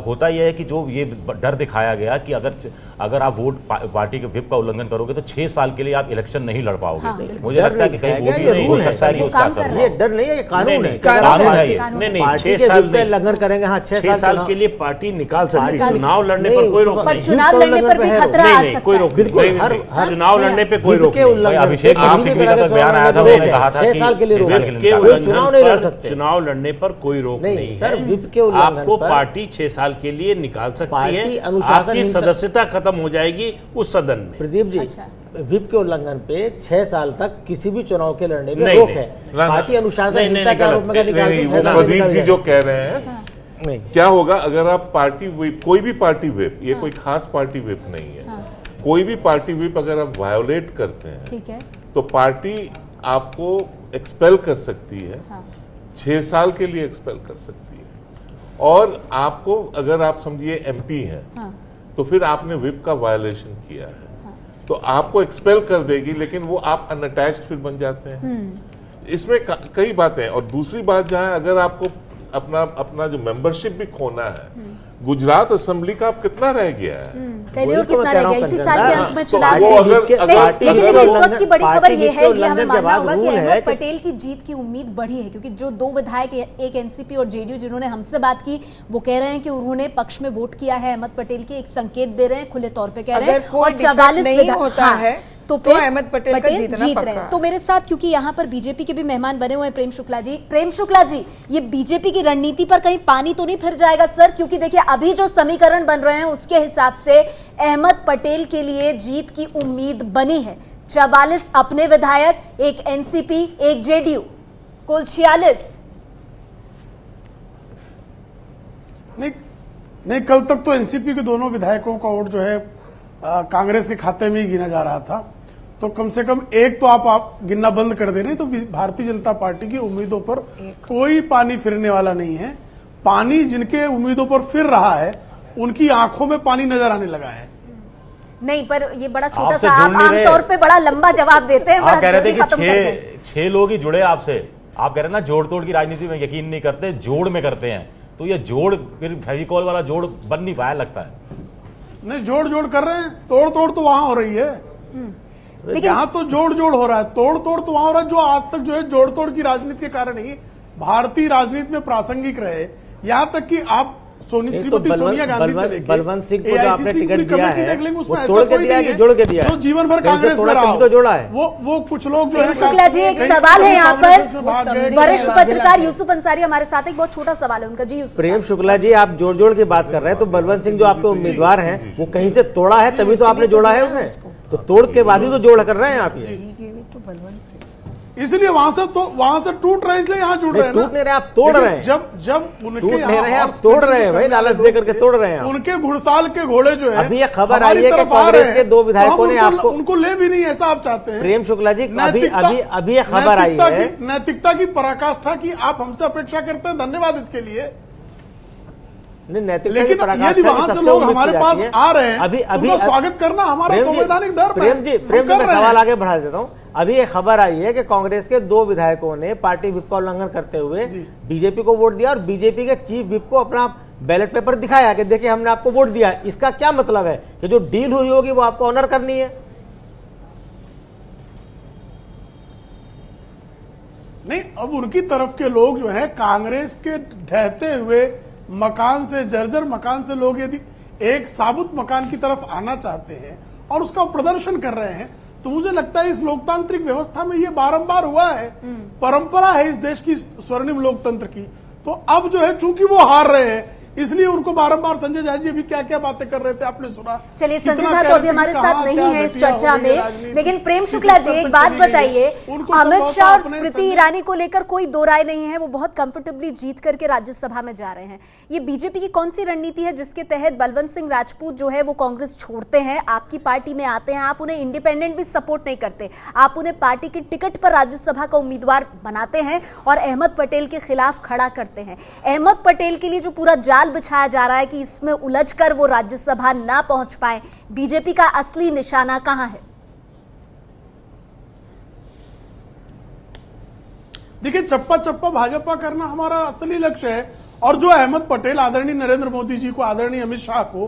होता यह है कि जो ये डर दिखाया गया कि अगर आप वोट पार्टी के व्हिप का उल्लंघन करोगे तो 6 साल के लिए आप इलेक्शन नहीं लड़ पाओगे। मुझे लगता है कि कहीं वो भी नहीं हो सकता है, उसका असर। ये डर नहीं है, ये कानून है, कानून है ये। नहीं, 6 साल उल्लंघन करेंगे। हाँ, 6 साल के लिए पार्टी निकाल सकती है। चुनाव लड़ने पर कोई रोक नहीं, चुनाव लड़ने पर भी खतरा आ सकता है। कोई रोक नहीं, चुनाव लड़ने पे कोई रोक नहीं। अभिषेक सिंघवी का बयान आया था, उन्होंने कहा था 6 साल के लिए चुनाव लड़ने पर कोई रोक नहीं सर। है। व्हिप के उल्लंघन आपको पार्टी 6 साल के लिए निकाल सकती है, आपकी सदस्यता खत्म हो जाएगी उस सदन में। प्रदीप जी, व्हिप के उल्लंघन पे 6 साल तक किसी भी चुनाव के लड़ने में रोक है। पार्टी अनुशासनहीनता के आरोप में प्रदीप जी जो कह रहे हैं, क्या होगा अगर आप पार्टी व्हिप, कोई भी पार्टी व्हिप, ये कोई खास पार्टी व्हिप नहीं है, कोई भी पार्टी व्हिप अगर आप वायोलेट करते हैं, ठीक है, तो पार्टी आपको एक्सपेल कर सकती है, 6 साल के लिए एक्सपेल कर सकती है। और आपको, अगर आप समझिए एमपी हैं, तो फिर आपने व्हिप का वायोलेशन किया है, तो आपको एक्सपेल कर देगी, लेकिन वो आप अनअटैच्ड फिर बन जाते हैं। इसमें कई बातें हैं। और दूसरी बात जहां अगर आपको अपना जो मेंबरशिप भी खोना है, गुजरात असेंबली का अब कितना रह गया है, कितना रह गया इसी साल के अंत में चुनाव। लेकिन इस वक्त की बड़ी खबर ये है कि हमें मानना होगा कि अहमद पटेल की जीत की उम्मीद बढ़ी है, क्योंकि जो 2 विधायक, एक एनसीपी और जेडीयू, जिन्होंने हमसे बात की, वो कह रहे हैं कि उन्होंने पक्ष में वोट किया है अहमद पटेल के, एक संकेत दे रहे हैं, खुले तौर पे कह रहे हैं। और 44 होता है तो अहमद पटेल का जीत रहे हैं। तो मेरे साथ, क्योंकि यहाँ पर बीजेपी के भी मेहमान बने हुए हैं, प्रेम शुक्ला जी। प्रेम शुक्ला जी, ये बीजेपी की रणनीति पर कहीं पानी तो नहीं फिर जाएगा सर? क्योंकि देखिए अभी जो समीकरण बन रहे हैं उसके हिसाब से अहमद पटेल के लिए जीत की उम्मीद बनी है। 44 अपने विधायक, एक एनसीपी, एक जेडीयू, कुल 46। नहीं, कल तक तो एनसीपी के दोनों विधायकों का वोट जो है कांग्रेस के खाते में ही गिना जा रहा था, तो कम से कम एक तो आप गिनना बंद कर दे रहे, तो भारतीय जनता पार्टी की उम्मीदों पर कोई पानी फिरने वाला नहीं है। पानी जिनके उम्मीदों पर फिर रहा है उनकी आंखों में पानी नजर आने लगा है। नहीं, पर ये बड़ा छोटा सा, आप आमतौर पे बड़ा लंबा जवाब देते हैं। आप कह रहे थे कि 6 लोग ही जुड़े आपसे, आप कह रहे हैं ना जोड़ तोड़ की राजनीति में यकीन नहीं करते, जोड़ में करते हैं, तो ये जोड़ फिर फेविकॉल वाला जोड़ बन नहीं पाया लगता है। नहीं, जोड़ कर रहे हैं, तोड़ तो वहां हो रही है, यहाँ तो जोड़ हो रहा है, तोड़ तो वहां हो रहा है। जो आज तक जो है जोड़ तोड़ की राजनीति के कारण ही भारतीय राजनीति में प्रासंगिक रहे, यहाँ तक कि आप श्रीमती सोनिया गांधी से लेकर बलवंत सिंह को जो आपने टिकट दिया है, वो उसमें तोड़ के दिया है कि जोड़ के दिया है? जो जीवन भर कांग्रेस में रहा तो जोड़ा है वो कुछ लोग जो है। शुक्ला जी, एक सवाल है यहाँ पर, वरिष्ठ पत्रकार यूसुफ अंसारी हमारे साथ, एक बहुत छोटा सवाल है उनका। जी प्रेम शुक्ला जी, आप जोड़ की बात कर रहे हैं, तो बलवंत सिंह जो आपके उम्मीदवार हैं वो कहीं से तोड़ा है, तभी तो आपने जोड़ा है उसे, तो तोड़ के बाद ही तो जोड़ कर रहे हैं आप। ये इसलिए वहां से टूट रहे, इसलिए यहाँ जुड़ रहे हैं। टूट नहीं रहे, आप तोड़ रहे हैं। जब उनके टूट नहीं रहे, आप तोड़ रहे हैं भाई, लालच दे करके तोड़ रहे हैं। उनके घुड़साल के घोड़े जो है, अभी ये खबर आई है कि कांग्रेस के 2 विधायकों ने आपको, उनको ले भी नहीं, ऐसा आप चाहते हैं? प्रेम शुक्ला जी, अभी ये खबर आई है, नैतिकता की पराकाष्ठा की आप हमसे अपेक्षा करते हैं, धन्यवाद इसके लिए। लेकिन यदि वहां से लोग हमारे पास आ रहे हैं, अभी स्वागत करना हमारा संवैधानिक धर्म है। प्रेम जी, मैं सवाल आगे बढ़ा देता हूँ। अभी एक खबर आई है कि कांग्रेस के 2 विधायकों ने पार्टी व्हिप का उल्लंघन करते हुए बीजेपी को वोट दिया और बीजेपी के चीफ व्हिप को अपना बैलेट पेपर दिखाया कि देखिए हमने आपको वोट दिया। इसका क्या मतलब है कि जो डील हुई होगी वो आपको ऑनर करनी है? नहीं, अब उनकी तरफ के लोग जो है कांग्रेस के ढहते हुए मकान से, जर्जर मकान से लोग यदि एक साबुत मकान की तरफ आना चाहते हैं और उसका प्रदर्शन कर रहे हैं, तो मुझे लगता है इस लोकतांत्रिक व्यवस्था में ये बारंबार हुआ है, परंपरा है इस देश की स्वर्णिम लोकतंत्र की। तो अब जो है चूंकि वो हार रहे हैं, इसलिए उनको बारंबार, संजय झा जी अभी क्या क्या बातें कर रहे थे आपने सुना। चलिए, संजय झा तो अभी हमारे साथ नहीं है इस चर्चा में, लेकिन प्रेम शुक्ला जी एक बात बताइए, अमित शाह और स्मृति ईरानी को लेकर कोई दो राय नहीं है, वो बहुत कंफर्टेबली जीत करके राज्यसभा में जा रहे हैं। ये बीजेपी की कौन सी रणनीति है जिसके तहत बलवंत सिंह राजपूत जो है वो कांग्रेस छोड़ते हैं, आपकी पार्टी में आते हैं, आप उन्हें इंडिपेंडेंट भी सपोर्ट नहीं करते, आप उन्हें पार्टी की टिकट पर राज्यसभा का उम्मीदवार बनाते हैं और अहमद पटेल के खिलाफ खड़ा करते हैं। अहमद पटेल के लिए जो पूरा जाल बिछाया जा रहा है कि इसमें उलझकर वो राज्यसभा ना पहुंच पाए, बीजेपी का असली निशाना कहां है? देखिए, चप्पा चप्पा भाजपा करना हमारा असली लक्ष्य है। और जो अहमद पटेल आदरणीय नरेंद्र मोदी जी को, आदरणीय अमित शाह को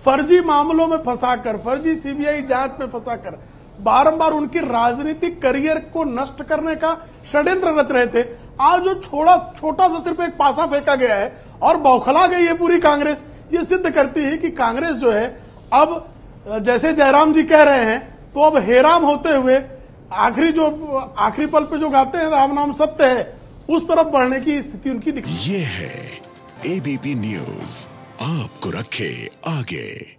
फर्जी मामलों में फंसाकर, फर्जी सीबीआई जांच में फंसाकर बारंबार उनकी राजनीतिक करियर को नष्ट करने का षड्यंत्र रच रहे थे, आज जो छोटा सा सिर्फ एक पासा फेंका गया है और बौखला गई है पूरी कांग्रेस, ये सिद्ध करती है कि कांग्रेस जो है अब जैसे जयराम जी कह रहे हैं, तो अब हेराम होते हुए आखिरी पल पे जो गाते हैं राम नाम सत्य है, उस तरफ बढ़ने की स्थिति उनकी दिखती है। ये है एबीपी न्यूज, आपको रखे आगे।